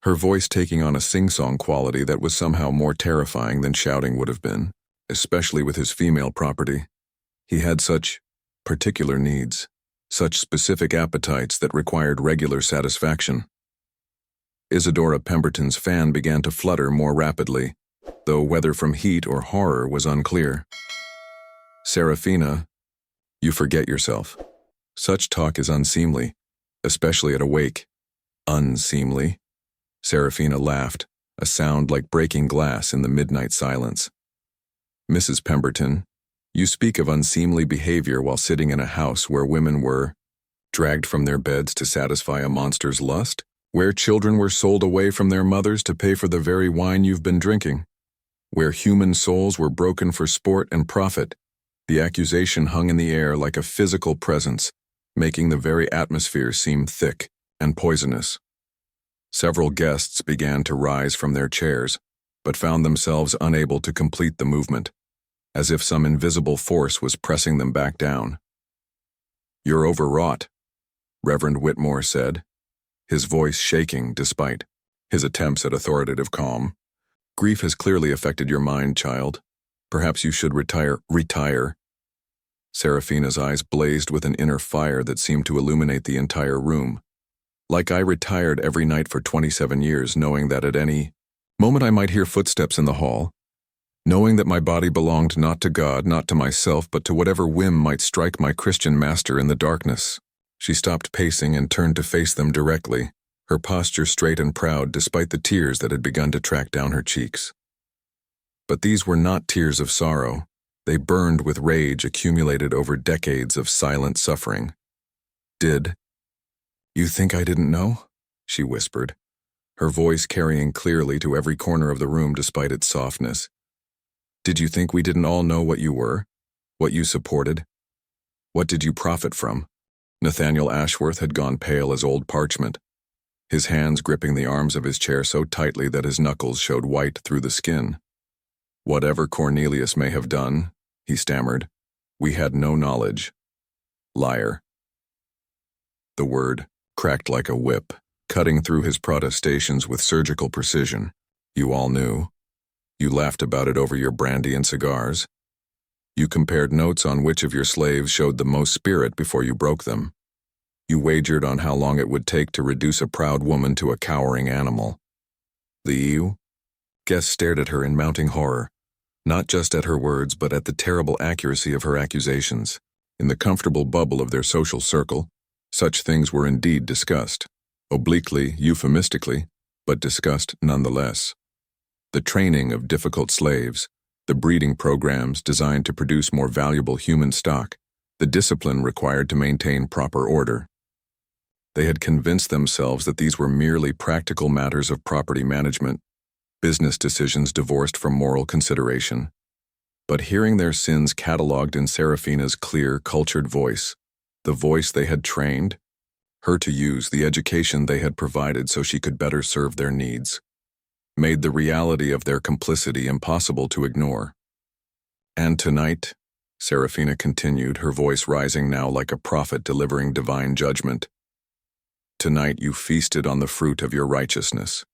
her voice taking on a sing-song quality that was somehow more terrifying than shouting would have been, especially with his female property. He had such particular needs, such specific appetites that required regular satisfaction. Isadora Pemberton's fan began to flutter more rapidly, though whether from heat or horror was unclear. "Seraphina, you forget yourself. Such talk is unseemly, especially at a wake." "Unseemly?" Seraphina laughed, a sound like breaking glass in the midnight silence. "Mrs. Pemberton, you speak of unseemly behavior while sitting in a house where women were dragged from their beds to satisfy a monster's lust, where children were sold away from their mothers to pay for the very wine you've been drinking, where human souls were broken for sport and profit." The accusation hung in the air like a physical presence, making the very atmosphere seem thick and poisonous. Several guests began to rise from their chairs, but found themselves unable to complete the movement, as if some invisible force was pressing them back down. "You're overwrought," Reverend Whitmore said, his voice shaking despite his attempts at authoritative calm. "Grief has clearly affected your mind, child. Perhaps you should retire." "Retire?" Seraphina's eyes blazed with an inner fire that seemed to illuminate the entire room. "Like I retired every night for 27 years, knowing that at any moment I might hear footsteps in the hall, knowing that my body belonged not to God, not to myself, but to whatever whim might strike my Christian master in the darkness." She stopped pacing and turned to face them directly, her posture straight and proud despite the tears that had begun to track down her cheeks. But these were not tears of sorrow. They burned with rage accumulated over decades of silent suffering. "Did you think I didn't know?" she whispered, her voice carrying clearly to every corner of the room despite its softness. "Did you think we didn't all know what you were, what you supported? What did you profit from?" Nathaniel Ashworth had gone pale as old parchment, his hands gripping the arms of his chair so tightly that his knuckles showed white through the skin. "Whatever Cornelius may have done," he stammered, "we had no knowledge." "Liar." The word cracked like a whip, cutting through his protestations with surgical precision. "You all knew. You laughed about it over your brandy and cigars. You compared notes on which of your slaves showed the most spirit before you broke them. You wagered on how long it would take to reduce a proud woman to a cowering animal." "You?" Guests stared at her in mounting horror, not just at her words but at the terrible accuracy of her accusations. In the comfortable bubble of their social circle, such things were indeed discussed, obliquely, euphemistically, but discussed nonetheless. The training of difficult slaves, the breeding programs designed to produce more valuable human stock, the discipline required to maintain proper order. They had convinced themselves that these were merely practical matters of property management, business decisions divorced from moral consideration. But hearing their sins catalogued in Seraphina's clear, cultured voice, the voice they had trained her to use, the education they had provided so she could better serve their needs, made the reality of their complicity impossible to ignore. "And tonight," Seraphina continued, her voice rising now like a prophet delivering divine judgment, "tonight you feasted on the fruit of your righteousness.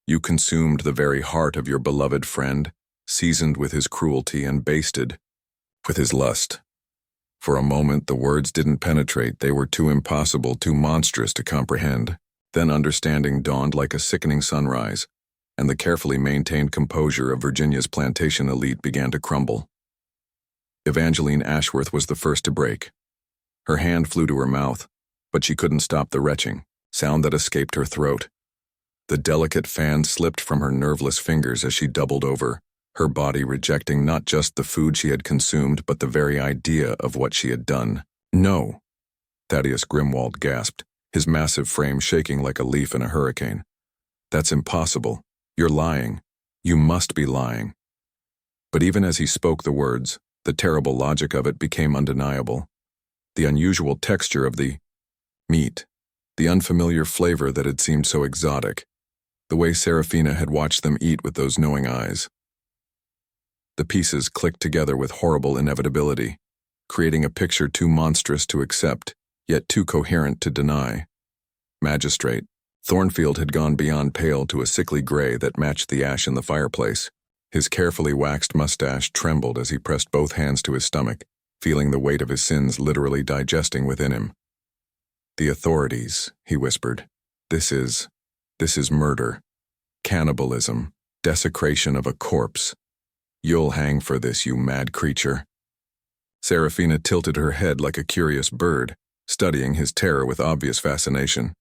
You consumed the very heart of your beloved friend, seasoned with his cruelty and basted with his lust." For a moment the words didn't penetrate, they were too impossible, too monstrous to comprehend. Then understanding dawned like a sickening sunrise, and the carefully maintained composure of Virginia's plantation elite began to crumble. Evangeline Ashworth was the first to break. Her hand flew to her mouth, but she couldn't stop the retching sound that escaped her throat. The delicate fan slipped from her nerveless fingers as she doubled over, her body rejecting not just the food she had consumed but the very idea of what she had done. "No," Thaddeus Grimwald gasped, his massive frame shaking like a leaf in a hurricane. "That's impossible. You're lying. You must be lying." But even as he spoke the words, the terrible logic of it became undeniable. The unusual texture of the meat, the unfamiliar flavor that had seemed so exotic, the way Seraphina had watched them eat with those knowing eyes. The pieces clicked together with horrible inevitability, creating a picture too monstrous to accept, yet too coherent to deny. Magistrate, Thornfield had gone beyond pale to a sickly gray that matched the ash in the fireplace. His carefully waxed mustache trembled as he pressed both hands to his stomach, feeling the weight of his sins literally digesting within him. "The authorities," he whispered. This is murder. Cannibalism. Desecration of a corpse. You'll hang for this, you mad creature." Seraphina tilted her head like a curious bird, studying his terror with obvious fascination.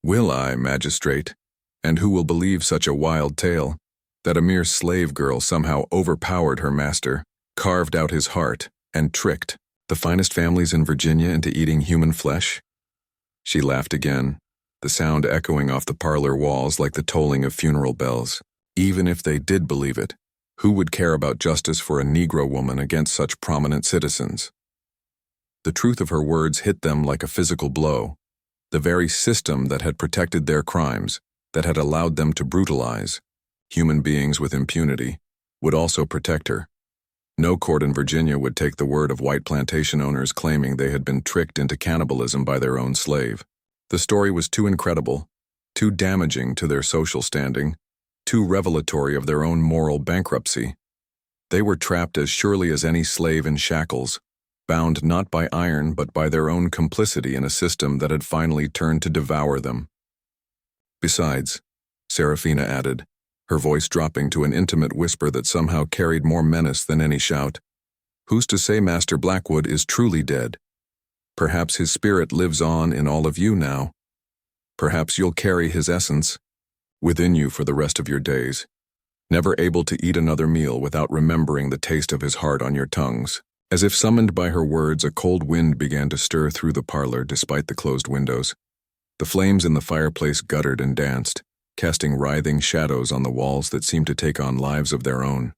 "Will I, magistrate? And who will believe such a wild tale? That a mere slave girl somehow overpowered her master, carved out his heart, and tricked the finest families in Virginia into eating human flesh?" She laughed again, the sound echoing off the parlor walls like the tolling of funeral bells. Even if they did believe it, who would care about justice for a Negro woman against such prominent citizens? The truth of her words hit them like a physical blow. The very system that had protected their crimes, that had allowed them to brutalize human beings with impunity, would also protect her. No court in Virginia would take the word of white plantation owners claiming they had been tricked into cannibalism by their own slave. The story was too incredible, too damaging to their social standing, too revelatory of their own moral bankruptcy. They were trapped as surely as any slave in shackles, bound not by iron but by their own complicity in a system that had finally turned to devour them. "Besides," Seraphina added, her voice dropping to an intimate whisper that somehow carried more menace than any shout, "who's to say Master Blackwood is truly dead? Perhaps his spirit lives on in all of you now. Perhaps you'll carry his essence within you for the rest of your days, never able to eat another meal without remembering the taste of his heart on your tongues." As if summoned by her words, a cold wind began to stir through the parlor despite the closed windows. The flames in the fireplace guttered and danced, casting writhing shadows on the walls that seemed to take on lives of their own.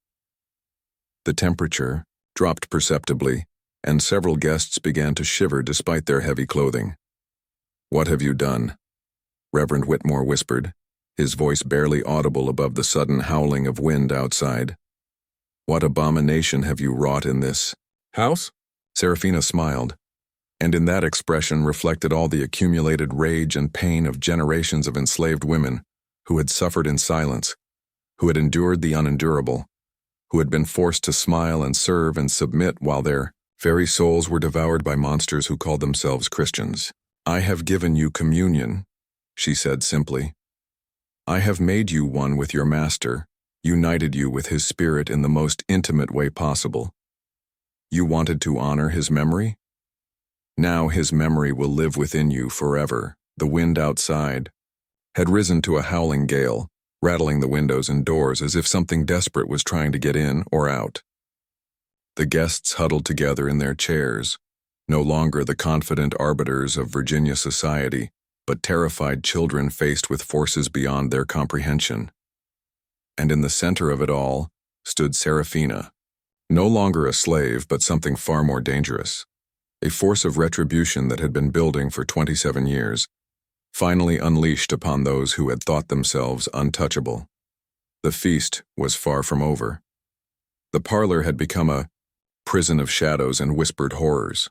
The temperature dropped perceptibly, and several guests began to shiver despite their heavy clothing. "What have you done?" Reverend Whitmore whispered, his voice barely audible above the sudden howling of wind outside. "What abomination have you wrought in this house?" Seraphina smiled, and in that expression reflected all the accumulated rage and pain of generations of enslaved women who had suffered in silence, who had endured the unendurable, who had been forced to smile and serve and submit while their very souls were devoured by monsters who called themselves Christians. "I have given you communion," she said simply. "I have made you one with your master, united you with his spirit in the most intimate way possible. You wanted to honor his memory? Now his memory will live within you forever." The wind outside had risen to a howling gale, rattling the windows and doors as if something desperate was trying to get in or out. The guests huddled together in their chairs, no longer the confident arbiters of Virginia society, but terrified children faced with forces beyond their comprehension. And in the center of it all stood Seraphina, no longer a slave but something far more dangerous, a force of retribution that had been building for 27 years, finally unleashed upon those who had thought themselves untouchable. The feast was far from over. The parlor had become a prison of shadows and whispered horrors.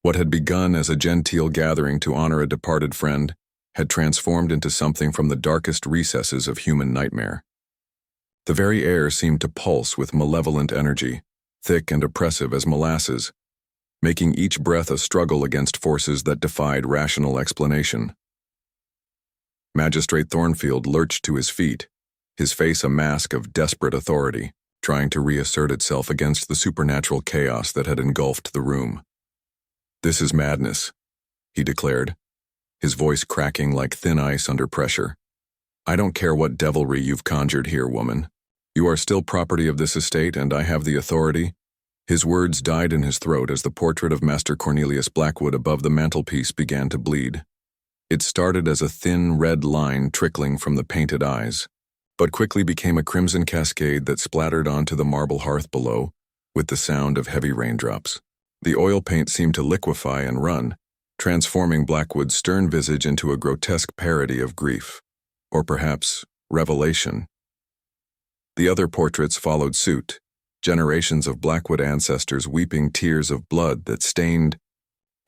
What had begun as a genteel gathering to honor a departed friend had transformed into something from the darkest recesses of human nightmare. The very air seemed to pulse with malevolent energy, thick and oppressive as molasses, making each breath a struggle against forces that defied rational explanation. Magistrate Thornfield lurched to his feet, his face a mask of desperate authority, trying to reassert itself against the supernatural chaos that had engulfed the room. "This is madness," he declared, his voice cracking like thin ice under pressure. "I don't care what devilry you've conjured here, woman. You are still property of this estate, and I have the authority." His words died in his throat as the portrait of Master Cornelius Blackwood above the mantelpiece began to bleed. It started as a thin red line trickling from the painted eyes, but quickly became a crimson cascade that splattered onto the marble hearth below with the sound of heavy raindrops. The oil paint seemed to liquefy and run, transforming Blackwood's stern visage into a grotesque parody of grief, or perhaps revelation. The other portraits followed suit, generations of Blackwood ancestors weeping tears of blood that stained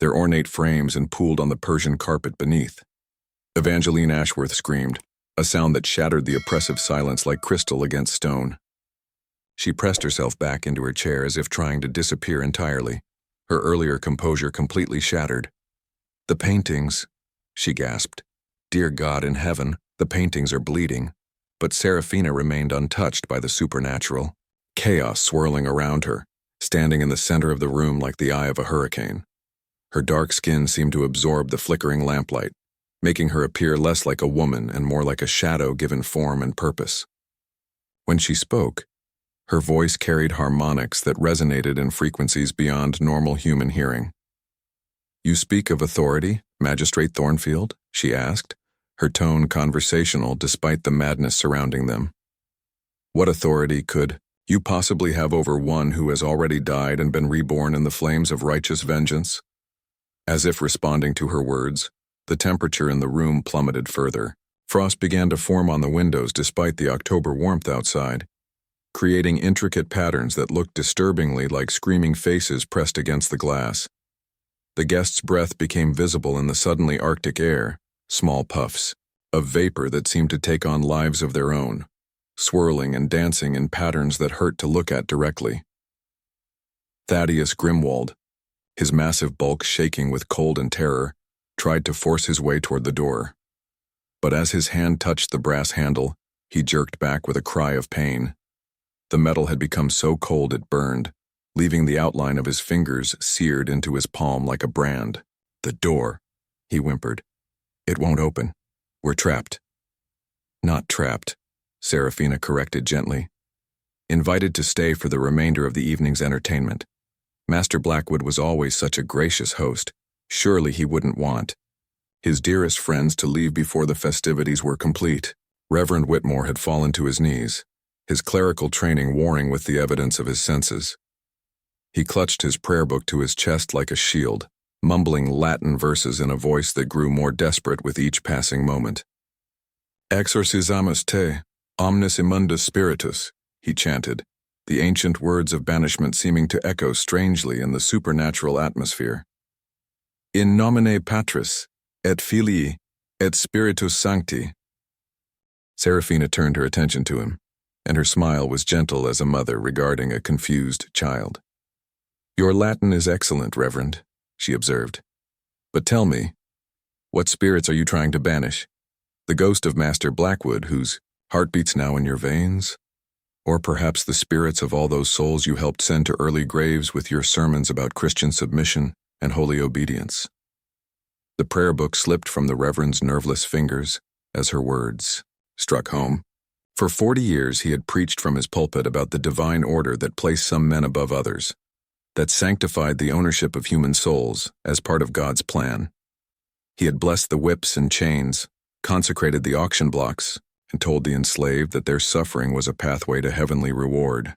their ornate frames and pooled on the Persian carpet beneath. Evangeline Ashworth screamed, a sound that shattered the oppressive silence like crystal against stone. She pressed herself back into her chair as if trying to disappear entirely, her earlier composure completely shattered. "The paintings," she gasped. "Dear God in heaven, the paintings are bleeding." But Seraphina remained untouched by the supernatural, chaos swirling around her, standing in the center of the room like the eye of a hurricane. Her dark skin seemed to absorb the flickering lamplight, making her appear less like a woman and more like a shadow given form and purpose. When she spoke, her voice carried harmonics that resonated in frequencies beyond normal human hearing. "You speak of authority, Magistrate Thornfield?" she asked, her tone conversational despite the madness surrounding them. "What authority could you possibly have over one who has already died and been reborn in the flames of righteous vengeance?" As if responding to her words, the temperature in the room plummeted further. Frost began to form on the windows despite the October warmth outside, creating intricate patterns that looked disturbingly like screaming faces pressed against the glass. The guest's breath became visible in the suddenly arctic air, small puffs of vapor that seemed to take on lives of their own, swirling and dancing in patterns that hurt to look at directly. Thaddeus Grimwald, his massive bulk shaking with cold and terror, tried to force his way toward the door. But as his hand touched the brass handle, he jerked back with a cry of pain. The metal had become so cold it burned, leaving the outline of his fingers seared into his palm like a brand. "The door," he whimpered. "It won't open. We're trapped." "Not trapped," Seraphina corrected gently. "Invited to stay for the remainder of the evening's entertainment. Master Blackwood was always such a gracious host. Surely he wouldn't want his dearest friends to leave before the festivities were complete." Reverend Whitmore had fallen to his knees, his clerical training warring with the evidence of his senses. He clutched his prayer book to his chest like a shield, mumbling Latin verses in a voice that grew more desperate with each passing moment. "Exorcizamus te, omnis immundus spiritus," he chanted, the ancient words of banishment seeming to echo strangely in the supernatural atmosphere. "In nomine Patris, et Filii, et Spiritus Sancti." Seraphina turned her attention to him, and her smile was gentle as a mother regarding a confused child. "Your Latin is excellent, Reverend," she observed. "But tell me, what spirits are you trying to banish? The ghost of Master Blackwood, whose heart beats now in your veins? Or perhaps the spirits of all those souls you helped send to early graves with your sermons about Christian submission and holy obedience?" The prayer book slipped from the Reverend's nerveless fingers as her words struck home. For 40 years he had preached from his pulpit about the divine order that placed some men above others, that sanctified the ownership of human souls as part of God's plan. He had blessed the whips and chains, consecrated the auction blocks, and told the enslaved that their suffering was a pathway to heavenly reward.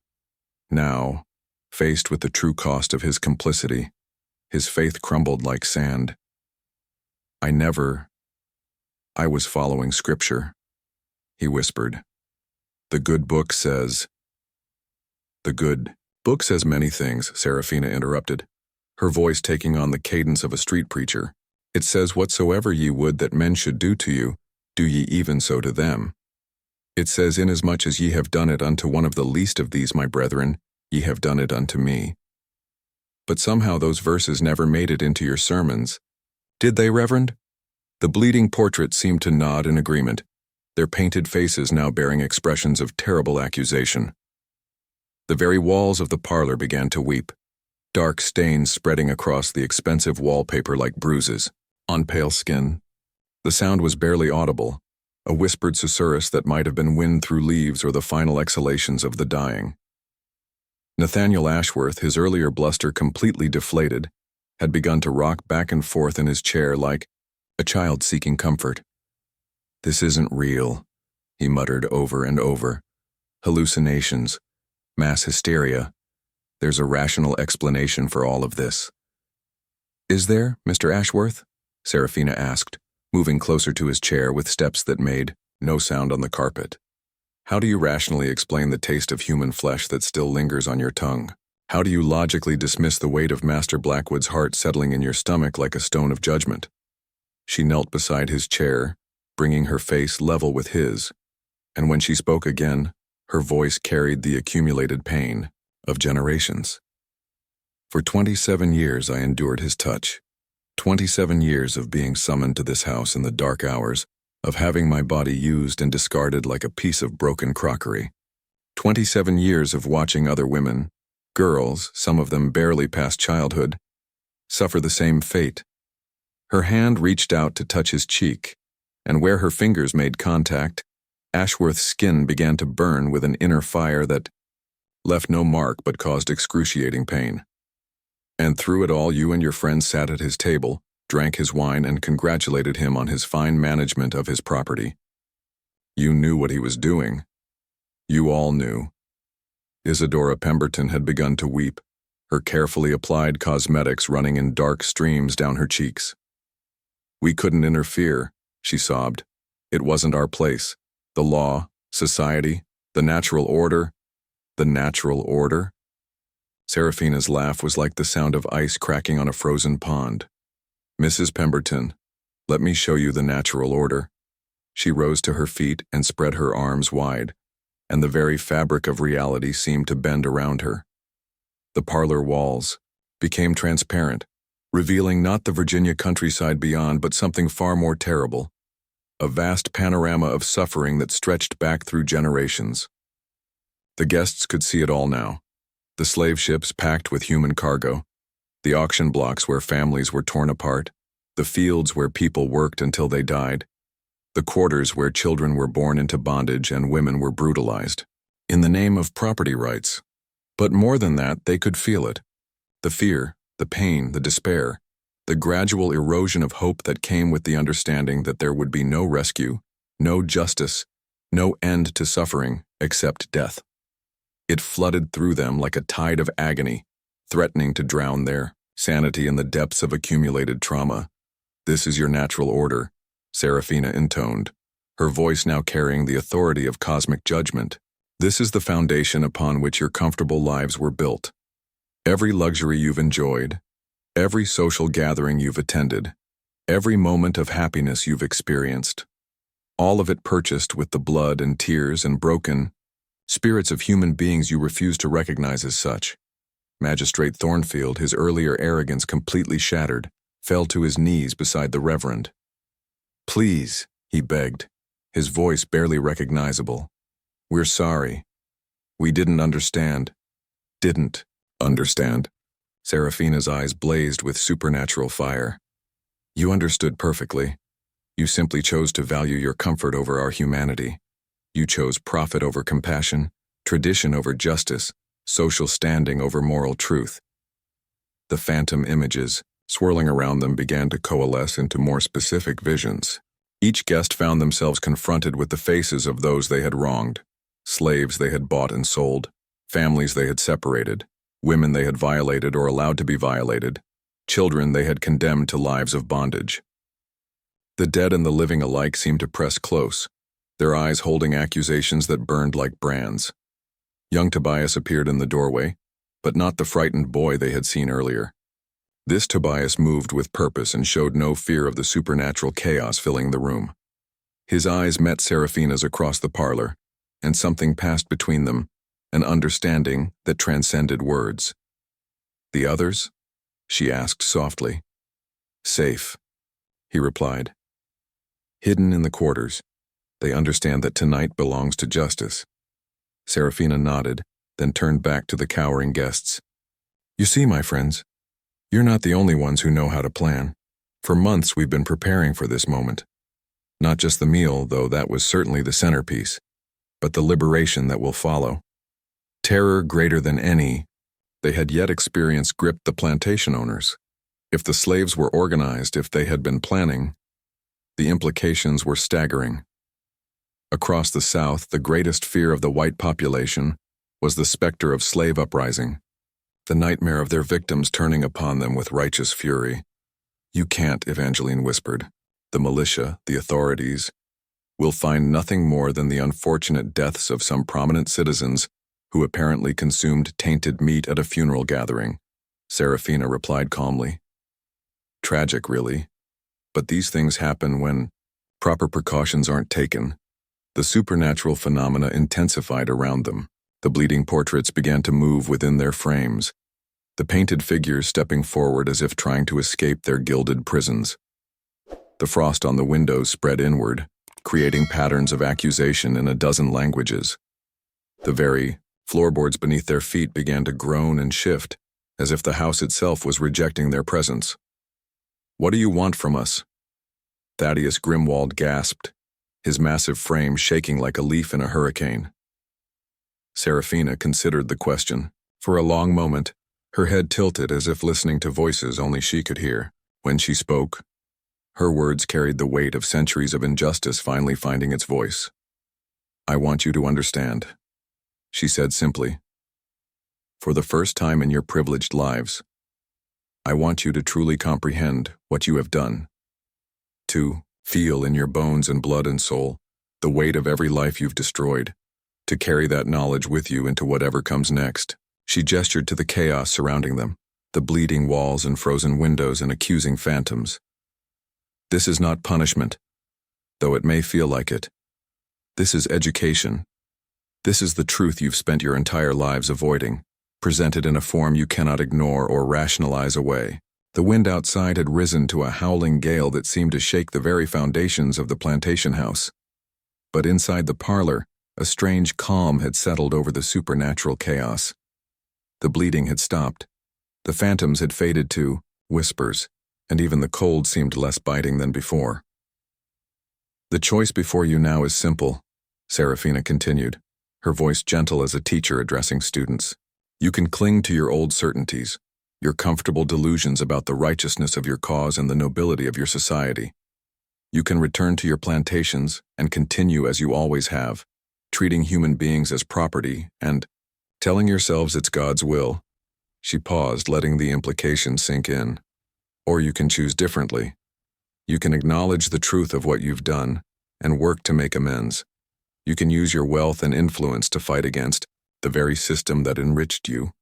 Now, faced with the true cost of his complicity, his faith crumbled like sand. I was following Scripture," he whispered. "The good book says—" "The good book says many things," Seraphina interrupted, her voice taking on the cadence of a street preacher. "It says, whatsoever ye would that men should do to you, do ye even so to them. It says, inasmuch as ye have done it unto one of the least of these, my brethren, ye have done it unto me." But somehow those verses never made it into your sermons. "Did they, Reverend?" The bleeding portrait seemed to nod in agreement, their painted faces now bearing expressions of terrible accusation. The very walls of the parlor began to weep, dark stains spreading across the expensive wallpaper like bruises on pale skin. The sound was barely audible, a whispered susurrus that might have been wind through leaves or the final exhalations of the dying. Nathaniel Ashworth, his earlier bluster completely deflated, had begun to rock back and forth in his chair like a child seeking comfort. "This isn't real," he muttered over and over. "Hallucinations, mass hysteria. There's a rational explanation for all of this." "Is there, Mr. Ashworth?" Seraphina asked, moving closer to his chair with steps that made no sound on the carpet. "How do you rationally explain the taste of human flesh that still lingers on your tongue? How do you logically dismiss the weight of Master Blackwood's heart settling in your stomach like a stone of judgment?" She knelt beside his chair, bringing her face level with his, and when she spoke again, her voice carried the accumulated pain of generations. For 27 years I endured his touch. 27 years of being summoned to this house in the dark hours, of having my body used and discarded like a piece of broken crockery. 27 years of watching other women, girls, some of them barely past childhood, suffer the same fate. Her hand reached out to touch his cheek, and where her fingers made contact, Ashworth's skin began to burn with an inner fire that left no mark but caused excruciating pain. And through it all, you and your friends sat at his table, drank his wine, and congratulated him on his fine management of his property. You knew what he was doing. You all knew. Isadora Pemberton had begun to weep, her carefully applied cosmetics running in dark streams down her cheeks. We couldn't interfere, she sobbed. It wasn't our place. The law, society, the natural order. The natural order? Seraphina's laugh was like the sound of ice cracking on a frozen pond. Mrs. Pemberton, let me show you the natural order. She rose to her feet and spread her arms wide, and the very fabric of reality seemed to bend around her. The parlor walls became transparent, revealing not the Virginia countryside beyond, but something far more terrible, a vast panorama of suffering that stretched back through generations. The guests could see it all now. The slave ships packed with human cargo, the auction blocks where families were torn apart, the fields where people worked until they died, the quarters where children were born into bondage and women were brutalized, in the name of property rights. But more than that, they could feel it. The fear, the pain, the despair, the gradual erosion of hope that came with the understanding that there would be no rescue, no justice, no end to suffering except death. It flooded through them like a tide of agony, threatening to drown their sanity in the depths of accumulated trauma. This is your natural order, Seraphina intoned, her voice now carrying the authority of cosmic judgment. This is the foundation upon which your comfortable lives were built. Every luxury you've enjoyed, every social gathering you've attended, every moment of happiness you've experienced, all of it purchased with the blood and tears and broken spirits of human beings you refuse to recognize as such. Magistrate Thornfield, his earlier arrogance completely shattered, fell to his knees beside the Reverend. Please, he begged, his voice barely recognizable. We're sorry. We didn't understand. Didn't understand. Seraphina's eyes blazed with supernatural fire. You understood perfectly. You simply chose to value your comfort over our humanity. You chose profit over compassion, tradition over justice, social standing over moral truth. The phantom images, swirling around them, began to coalesce into more specific visions. Each guest found themselves confronted with the faces of those they had wronged, slaves they had bought and sold, families they had separated, women they had violated or allowed to be violated, children they had condemned to lives of bondage. The dead and the living alike seemed to press close, their eyes holding accusations that burned like brands. Young Tobias appeared in the doorway, but not the frightened boy they had seen earlier. This Tobias moved with purpose and showed no fear of the supernatural chaos filling the room. His eyes met Seraphina's across the parlor, and something passed between them, an understanding that transcended words. The others? She asked softly. Safe, he replied. Hidden in the quarters, they understand that tonight belongs to justice. Seraphina nodded, then turned back to the cowering guests. You see, my friends, you're not the only ones who know how to plan. For months we've been preparing for this moment. Not just the meal, though that was certainly the centerpiece, but the liberation that will follow. Terror greater than any they had yet experienced gripped the plantation owners. If the slaves were organized, if they had been planning, the implications were staggering. Across the South, the greatest fear of the white population was the specter of slave uprising, the nightmare of their victims turning upon them with righteous fury. You can't, Evangeline whispered. The militia, the authorities, will find nothing more than the unfortunate deaths of some prominent citizens who apparently consumed tainted meat at a funeral gathering. Seraphina replied calmly. Tragic, really. But these things happen when proper precautions aren't taken, the supernatural phenomena intensified around them. The bleeding portraits began to move within their frames, the painted figures stepping forward as if trying to escape their gilded prisons. The frost on the windows spread inward, creating patterns of accusation in a dozen languages. The very floorboards beneath their feet began to groan and shift, as if the house itself was rejecting their presence. "What do you want from us?" Thaddeus Grimwald gasped, his massive frame shaking like a leaf in a hurricane. Seraphina considered the question. For a long moment, her head tilted as if listening to voices only she could hear. When she spoke, her words carried the weight of centuries of injustice finally finding its voice. "I want you to understand," she said simply. "For the first time in your privileged lives, I want you to truly comprehend what you have done. To feel in your bones and blood and soul the weight of every life you've destroyed. To carry that knowledge with you into whatever comes next." She gestured to the chaos surrounding them, the bleeding walls and frozen windows and accusing phantoms. "This is not punishment, though it may feel like it. This is education. This is the truth you've spent your entire lives avoiding, presented in a form you cannot ignore or rationalize away." The wind outside had risen to a howling gale that seemed to shake the very foundations of the plantation house. But inside the parlor, a strange calm had settled over the supernatural chaos. The bleeding had stopped. The phantoms had faded to whispers, and even the cold seemed less biting than before. "The choice before you now is simple," Seraphina continued, her voice gentle as a teacher addressing students. "You can cling to your old certainties, your comfortable delusions about the righteousness of your cause and the nobility of your society. You can return to your plantations and continue as you always have, treating human beings as property and telling yourselves it's God's will." She paused, letting the implication sink in. "Or you can choose differently. You can acknowledge the truth of what you've done and work to make amends. You can use your wealth and influence to fight against the very system that enriched you.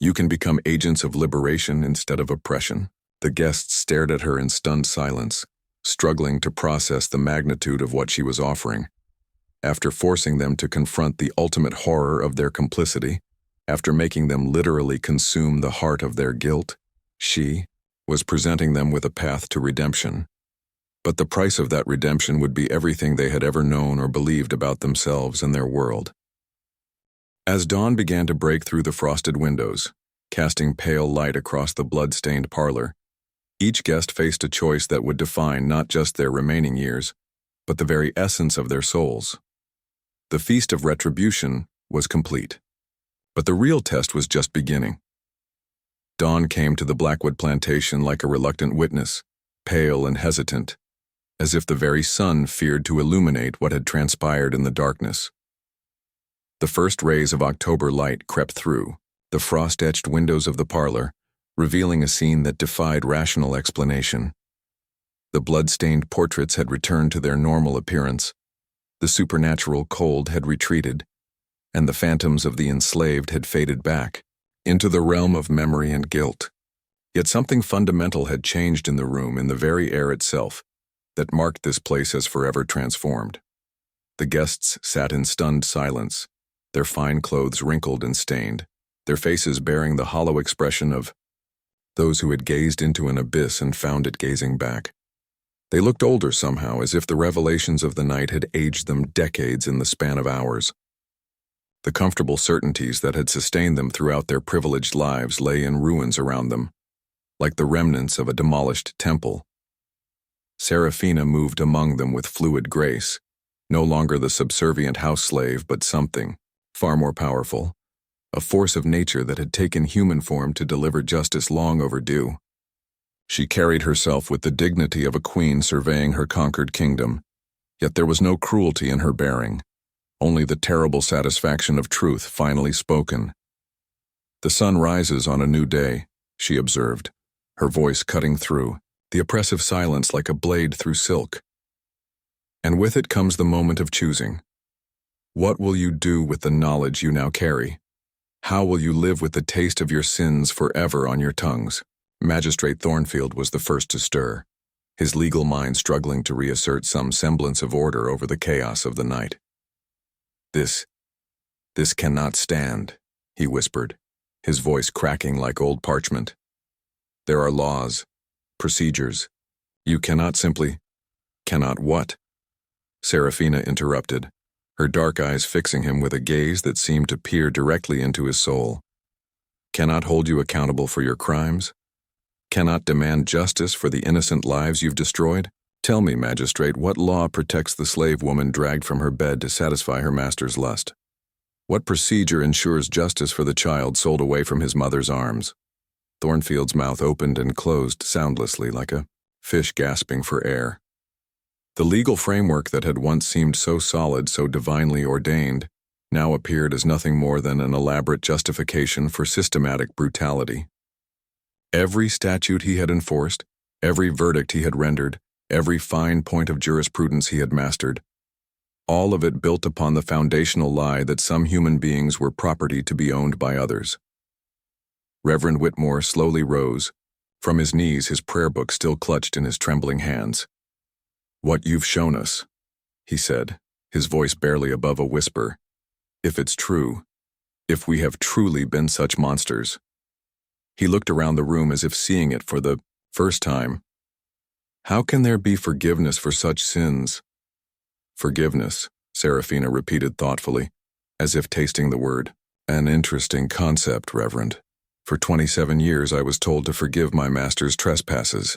You can become agents of liberation instead of oppression." The guests stared at her in stunned silence, struggling to process the magnitude of what she was offering. After forcing them to confront the ultimate horror of their complicity, after making them literally consume the heart of their guilt, she was presenting them with a path to redemption. But the price of that redemption would be everything they had ever known or believed about themselves and their world. As dawn began to break through the frosted windows, casting pale light across the blood-stained parlor, each guest faced a choice that would define not just their remaining years, but the very essence of their souls. The feast of retribution was complete, but the real test was just beginning. Dawn came to the Blackwood plantation like a reluctant witness, pale and hesitant, as if the very sun feared to illuminate what had transpired in the darkness. The first rays of October light crept through the frost-etched windows of the parlor, revealing a scene that defied rational explanation. The blood-stained portraits had returned to their normal appearance, the supernatural cold had retreated, and the phantoms of the enslaved had faded back into the realm of memory and guilt. Yet something fundamental had changed in the room, in the very air itself, that marked this place as forever transformed. The guests sat in stunned silence, their fine clothes wrinkled and stained, their faces bearing the hollow expression of those who had gazed into an abyss and found it gazing back. They looked older somehow, as if the revelations of the night had aged them decades in the span of hours. The comfortable certainties that had sustained them throughout their privileged lives lay in ruins around them, like the remnants of a demolished temple. Seraphina moved among them with fluid grace, no longer the subservient house slave, but something far more powerful, a force of nature that had taken human form to deliver justice long overdue. She carried herself with the dignity of a queen surveying her conquered kingdom, yet there was no cruelty in her bearing, only the terrible satisfaction of truth finally spoken. "The sun rises on a new day," she observed, her voice cutting through the oppressive silence like a blade through silk. "And with it comes the moment of choosing. What will you do with the knowledge you now carry? How will you live with the taste of your sins forever on your tongues?" Magistrate Thornfield was the first to stir. his legal mind struggling to reassert some semblance of order over the chaos of the night. This cannot stand," he whispered, his voice cracking like old parchment. "There are laws, procedures. You cannot simply—" "Cannot what?" Seraphina interrupted, her dark eyes fixing him with a gaze that seemed to peer directly into his soul. "Cannot hold you accountable for your crimes? Cannot demand justice for the innocent lives you've destroyed? Tell me, magistrate, what law protects the slave woman dragged from her bed to satisfy her master's lust? What procedure ensures justice for the child sold away from his mother's arms?" Thornfield's mouth opened and closed soundlessly like a fish gasping for air. The legal framework that had once seemed so solid, so divinely ordained, now appeared as nothing more than an elaborate justification for systematic brutality. Every statute he had enforced, every verdict he had rendered, every fine point of jurisprudence he had mastered, all of it built upon the foundational lie that some human beings were property to be owned by others. Reverend Whitmore slowly rose, from his knees, his prayer book still clutched in his trembling hands. "What you've shown us," he said, his voice barely above a whisper, "if it's true, if we have truly been such monsters." He looked around the room as if seeing it for the first time. "How can there be forgiveness for such sins?" "Forgiveness," Seraphina repeated thoughtfully, as if tasting the word. "An interesting concept, Reverend. For 27 years I was told to forgive my master's trespasses,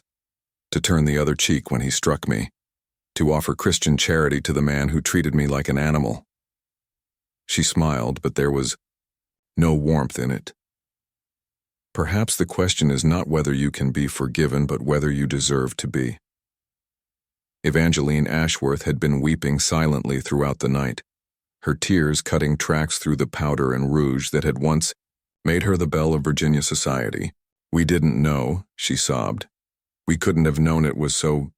to turn the other cheek when he struck me, to offer Christian charity to the man who treated me like an animal." She smiled, but there was no warmth in it. "Perhaps the question is not whether you can be forgiven, but whether you deserve to be." Evangeline Ashworth had been weeping silently throughout the night, her tears cutting tracks through the powder and rouge that had once made her the belle of Virginia society. "We didn't know," she sobbed. "We couldn't have known it was so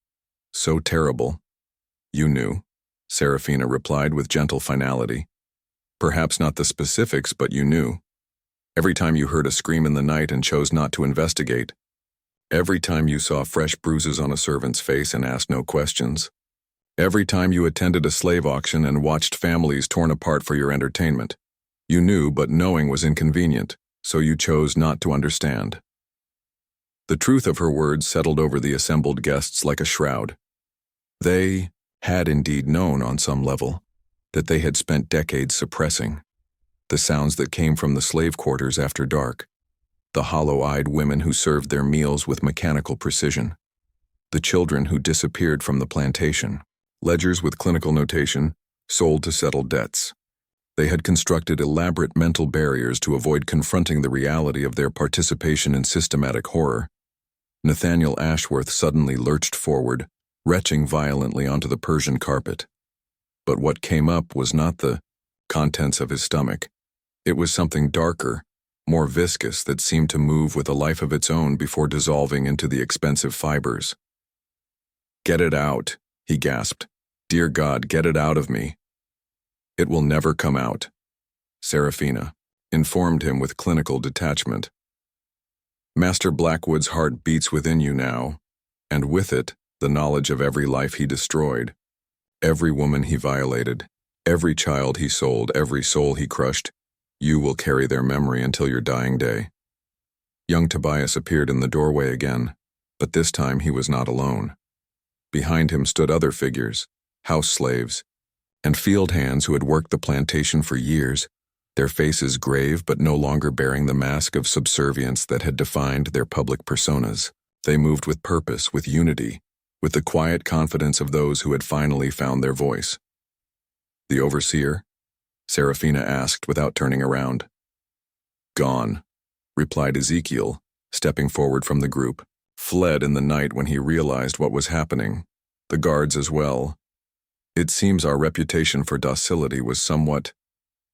terrible." "You knew," Seraphina replied with gentle finality. "Perhaps not the specifics, but you knew. Every time you heard a scream in the night and chose not to investigate. Every time you saw fresh bruises on a servant's face and asked no questions. Every time you attended a slave auction and watched families torn apart for your entertainment. You knew, but knowing was inconvenient, so you chose not to understand." The truth of her words settled over the assembled guests like a shroud. They had indeed known on some level that they had spent decades suppressing. The sounds that came from the slave quarters after dark, the hollow-eyed women who served their meals with mechanical precision, the children who disappeared from the plantation, ledgers with clinical notation, sold to settle debts. They had constructed elaborate mental barriers to avoid confronting the reality of their participation in systematic horror. Nathaniel Ashworth suddenly lurched forward, retching violently onto the Persian carpet. But what came up was not the contents of his stomach. It was something darker, more viscous, that seemed to move with a life of its own before dissolving into the expensive fibers. "Get it out," he gasped. "Dear God, get it out of me." "It will never come out," Seraphina informed him with clinical detachment. "Master Blackwood's heart beats within you now, and with it, the knowledge of every life he destroyed, every woman he violated, every child he sold, every soul he crushed. You will carry their memory until your dying day." Young Tobias appeared in the doorway again, but this time he was not alone. Behind him stood other figures, house slaves, and field hands who had worked the plantation for years, their faces grave but no longer bearing the mask of subservience that had defined their public personas. They moved with purpose, with unity, with the quiet confidence of those who had finally found their voice. "The overseer?" Seraphina asked without turning around. "Gone," replied Ezekiel, stepping forward from the group. "Fled in the night when he realized what was happening. The guards as well. It seems our reputation for docility was somewhat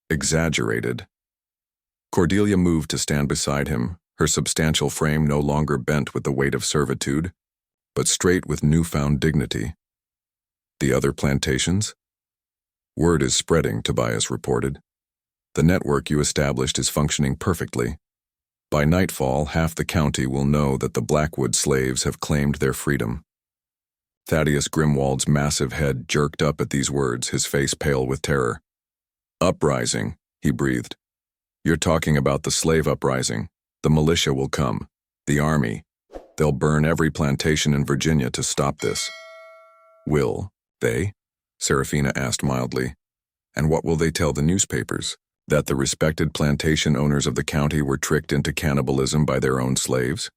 exaggerated." Cordelia moved to stand beside him, her substantial frame no longer bent with the weight of servitude, but straight with newfound dignity. "The other plantations?" "Word is spreading," Tobias reported. "The network you established is functioning perfectly. By nightfall, half the county will know that the Blackwood slaves have claimed their freedom. Thaddeus Grimwald's massive head jerked up at these words, his face pale with terror. Uprising, he breathed. You're talking about the slave uprising. The militia will come. The army. They'll burn every plantation in Virginia to stop this. Will they? Seraphina asked mildly. And what will they tell the newspapers? That the respected plantation owners of the county were tricked into cannibalism by their own slaves?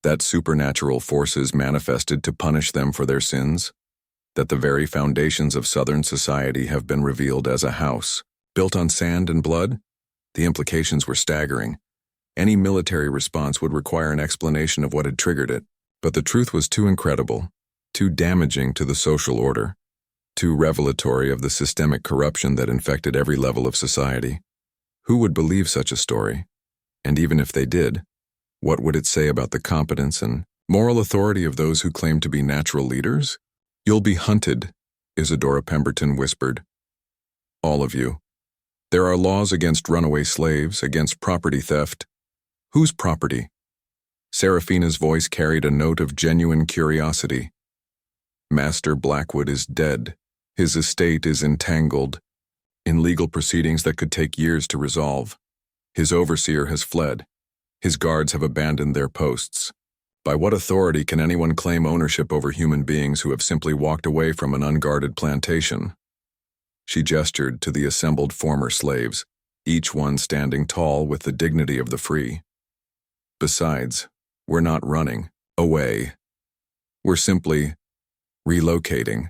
That supernatural forces manifested to punish them for their sins? That the very foundations of Southern society have been revealed as a house, built on sand and blood? The implications were staggering. Any military response would require an explanation of what had triggered it, but the truth was too incredible, too damaging to the social order, too revelatory of the systemic corruption that infected every level of society. Who would believe such a story? And even if they did, what would it say about the competence and moral authority of those who claim to be natural leaders? You'll be hunted, Isadora Pemberton whispered. All of you. There are laws against runaway slaves, against property theft. Whose property? Seraphina's voice carried a note of genuine curiosity. Master Blackwood is dead. His estate is entangled in legal proceedings that could take years to resolve. His overseer has fled. His guards have abandoned their posts. By what authority can anyone claim ownership over human beings who have simply walked away from an unguarded plantation? She gestured to the assembled former slaves, each one standing tall with the dignity of the free. Besides, we're not running away. We're simply relocating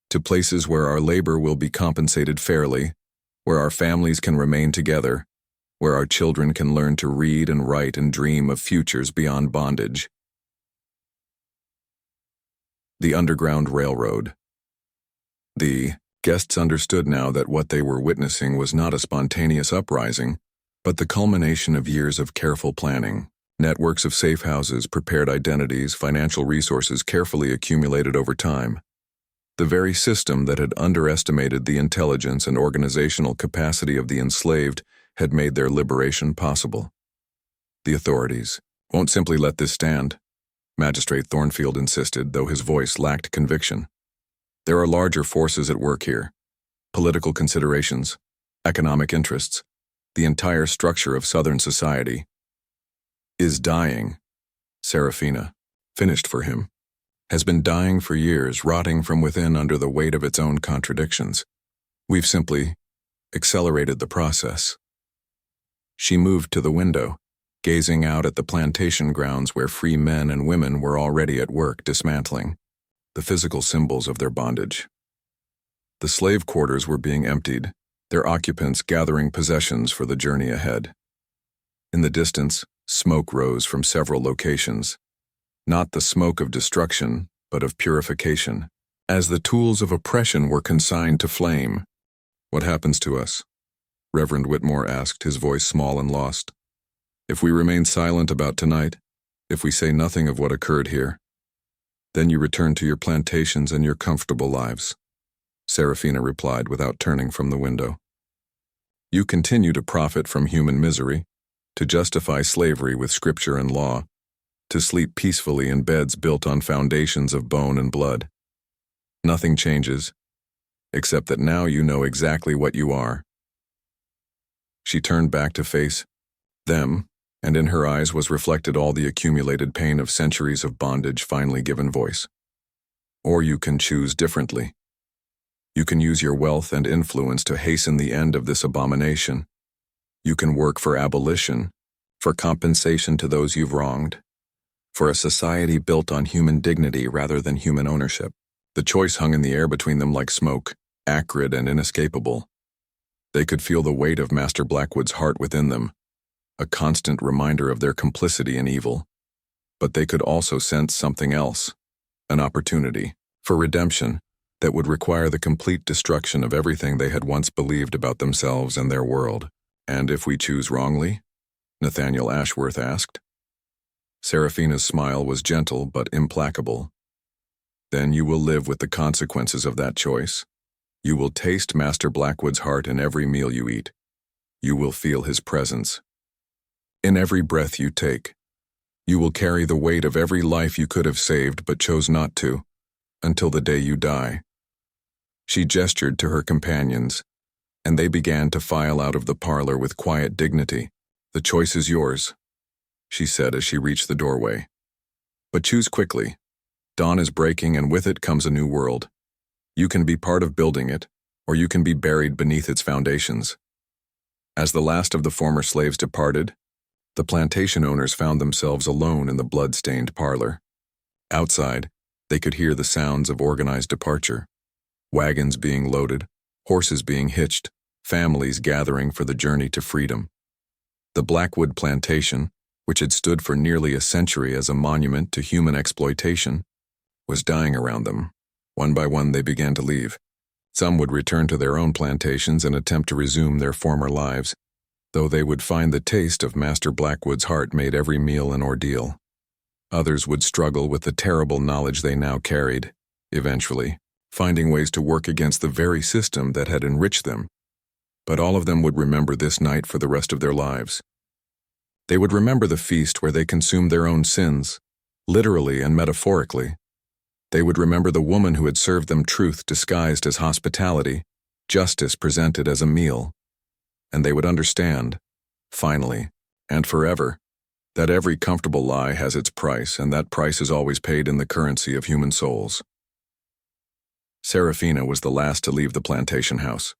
to places where our labor will be compensated fairly, where our families can remain together, where our children can learn to read and write and dream of futures beyond bondage. The Underground Railroad. The guests understood now that what they were witnessing was not a spontaneous uprising, but the culmination of years of careful planning. Networks of safe houses, prepared identities, financial resources carefully accumulated over time. The very system that had underestimated the intelligence and organizational capacity of the enslaved had made their liberation possible. The authorities won't simply let this stand, Magistrate Thornfield insisted, though his voice lacked conviction. There are larger forces at work here. Political considerations, economic interests, the entire structure of Southern society is dying. Seraphina, finished for him, has been dying for years, rotting from within under the weight of its own contradictions. We've simply accelerated the process. She moved to the window, gazing out at the plantation grounds where free men and women were already at work dismantling the physical symbols of their bondage. The slave quarters were being emptied, their occupants gathering possessions for the journey ahead. In the distance, smoke rose from several locations, not the smoke of destruction, but of purification, as the tools of oppression were consigned to flame. What happens to us? Reverend Whitmore asked, his voice small and lost. If we remain silent about tonight, if we say nothing of what occurred here, then you return to your plantations and your comfortable lives, Seraphina replied without turning from the window. You continue to profit from human misery, to justify slavery with scripture and law, to sleep peacefully in beds built on foundations of bone and blood. Nothing changes, except that now you know exactly what you are. She turned back to face them, and in her eyes was reflected all the accumulated pain of centuries of bondage finally given voice. Or you can choose differently. You can use your wealth and influence to hasten the end of this abomination. You can work for abolition, for compensation to those you've wronged, for a society built on human dignity rather than human ownership. The choice hung in the air between them like smoke, acrid and inescapable. They could feel the weight of Master Blackwood's heart within them, a constant reminder of their complicity in evil. But they could also sense something else, an opportunity for redemption that would require the complete destruction of everything they had once believed about themselves and their world. And if we choose wrongly? Nathaniel Ashworth asked. Seraphina's smile was gentle but implacable. Then you will live with the consequences of that choice. You will taste Master Blackwood's heart in every meal you eat. You will feel his presence in every breath you take. You will carry the weight of every life you could have saved but chose not to, until the day you die." She gestured to her companions, and they began to file out of the parlor with quiet dignity. "The choice is yours," she said as she reached the doorway. "But choose quickly. Dawn is breaking, and with it comes a new world. You can be part of building it, or you can be buried beneath its foundations." As the last of the former slaves departed, the plantation owners found themselves alone in the blood-stained parlor. Outside, they could hear the sounds of organized departure. Wagons being loaded, horses being hitched, families gathering for the journey to freedom. The Blackwood plantation, which had stood for nearly a century as a monument to human exploitation, was dying around them. One by one they began to leave. Some would return to their own plantations and attempt to resume their former lives, though they would find the taste of Master Blackwood's heart made every meal an ordeal. Others would struggle with the terrible knowledge they now carried, eventually, finding ways to work against the very system that had enriched them. But all of them would remember this night for the rest of their lives. They would remember the feast where they consumed their own sins, literally and metaphorically. They would remember the woman who had served them truth disguised as hospitality, justice presented as a meal. And they would understand, finally, and forever, that every comfortable lie has its price, and that price is always paid in the currency of human souls. Seraphina was the last to leave the plantation house.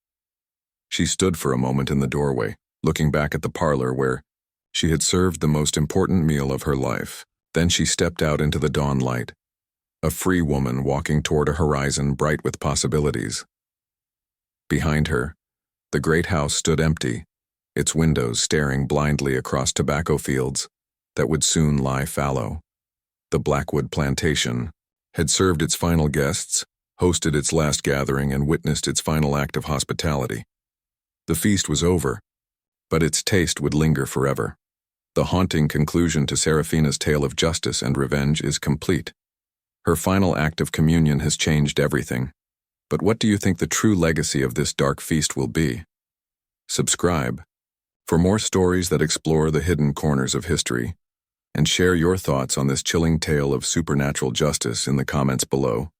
She stood for a moment in the doorway, looking back at the parlor where she had served the most important meal of her life. Then she stepped out into the dawn light, a free woman walking toward a horizon bright with possibilities. Behind her, the great house stood empty, its windows staring blindly across tobacco fields that would soon lie fallow. The Blackwood plantation had served its final guests, hosted its last gathering, and witnessed its final act of hospitality. The feast was over, but its taste would linger forever. The haunting conclusion to Seraphina's tale of justice and revenge is complete. Her final act of communion has changed everything. But what do you think the true legacy of this dark feast will be? Subscribe for more stories that explore the hidden corners of history, and share your thoughts on this chilling tale of supernatural justice in the comments below.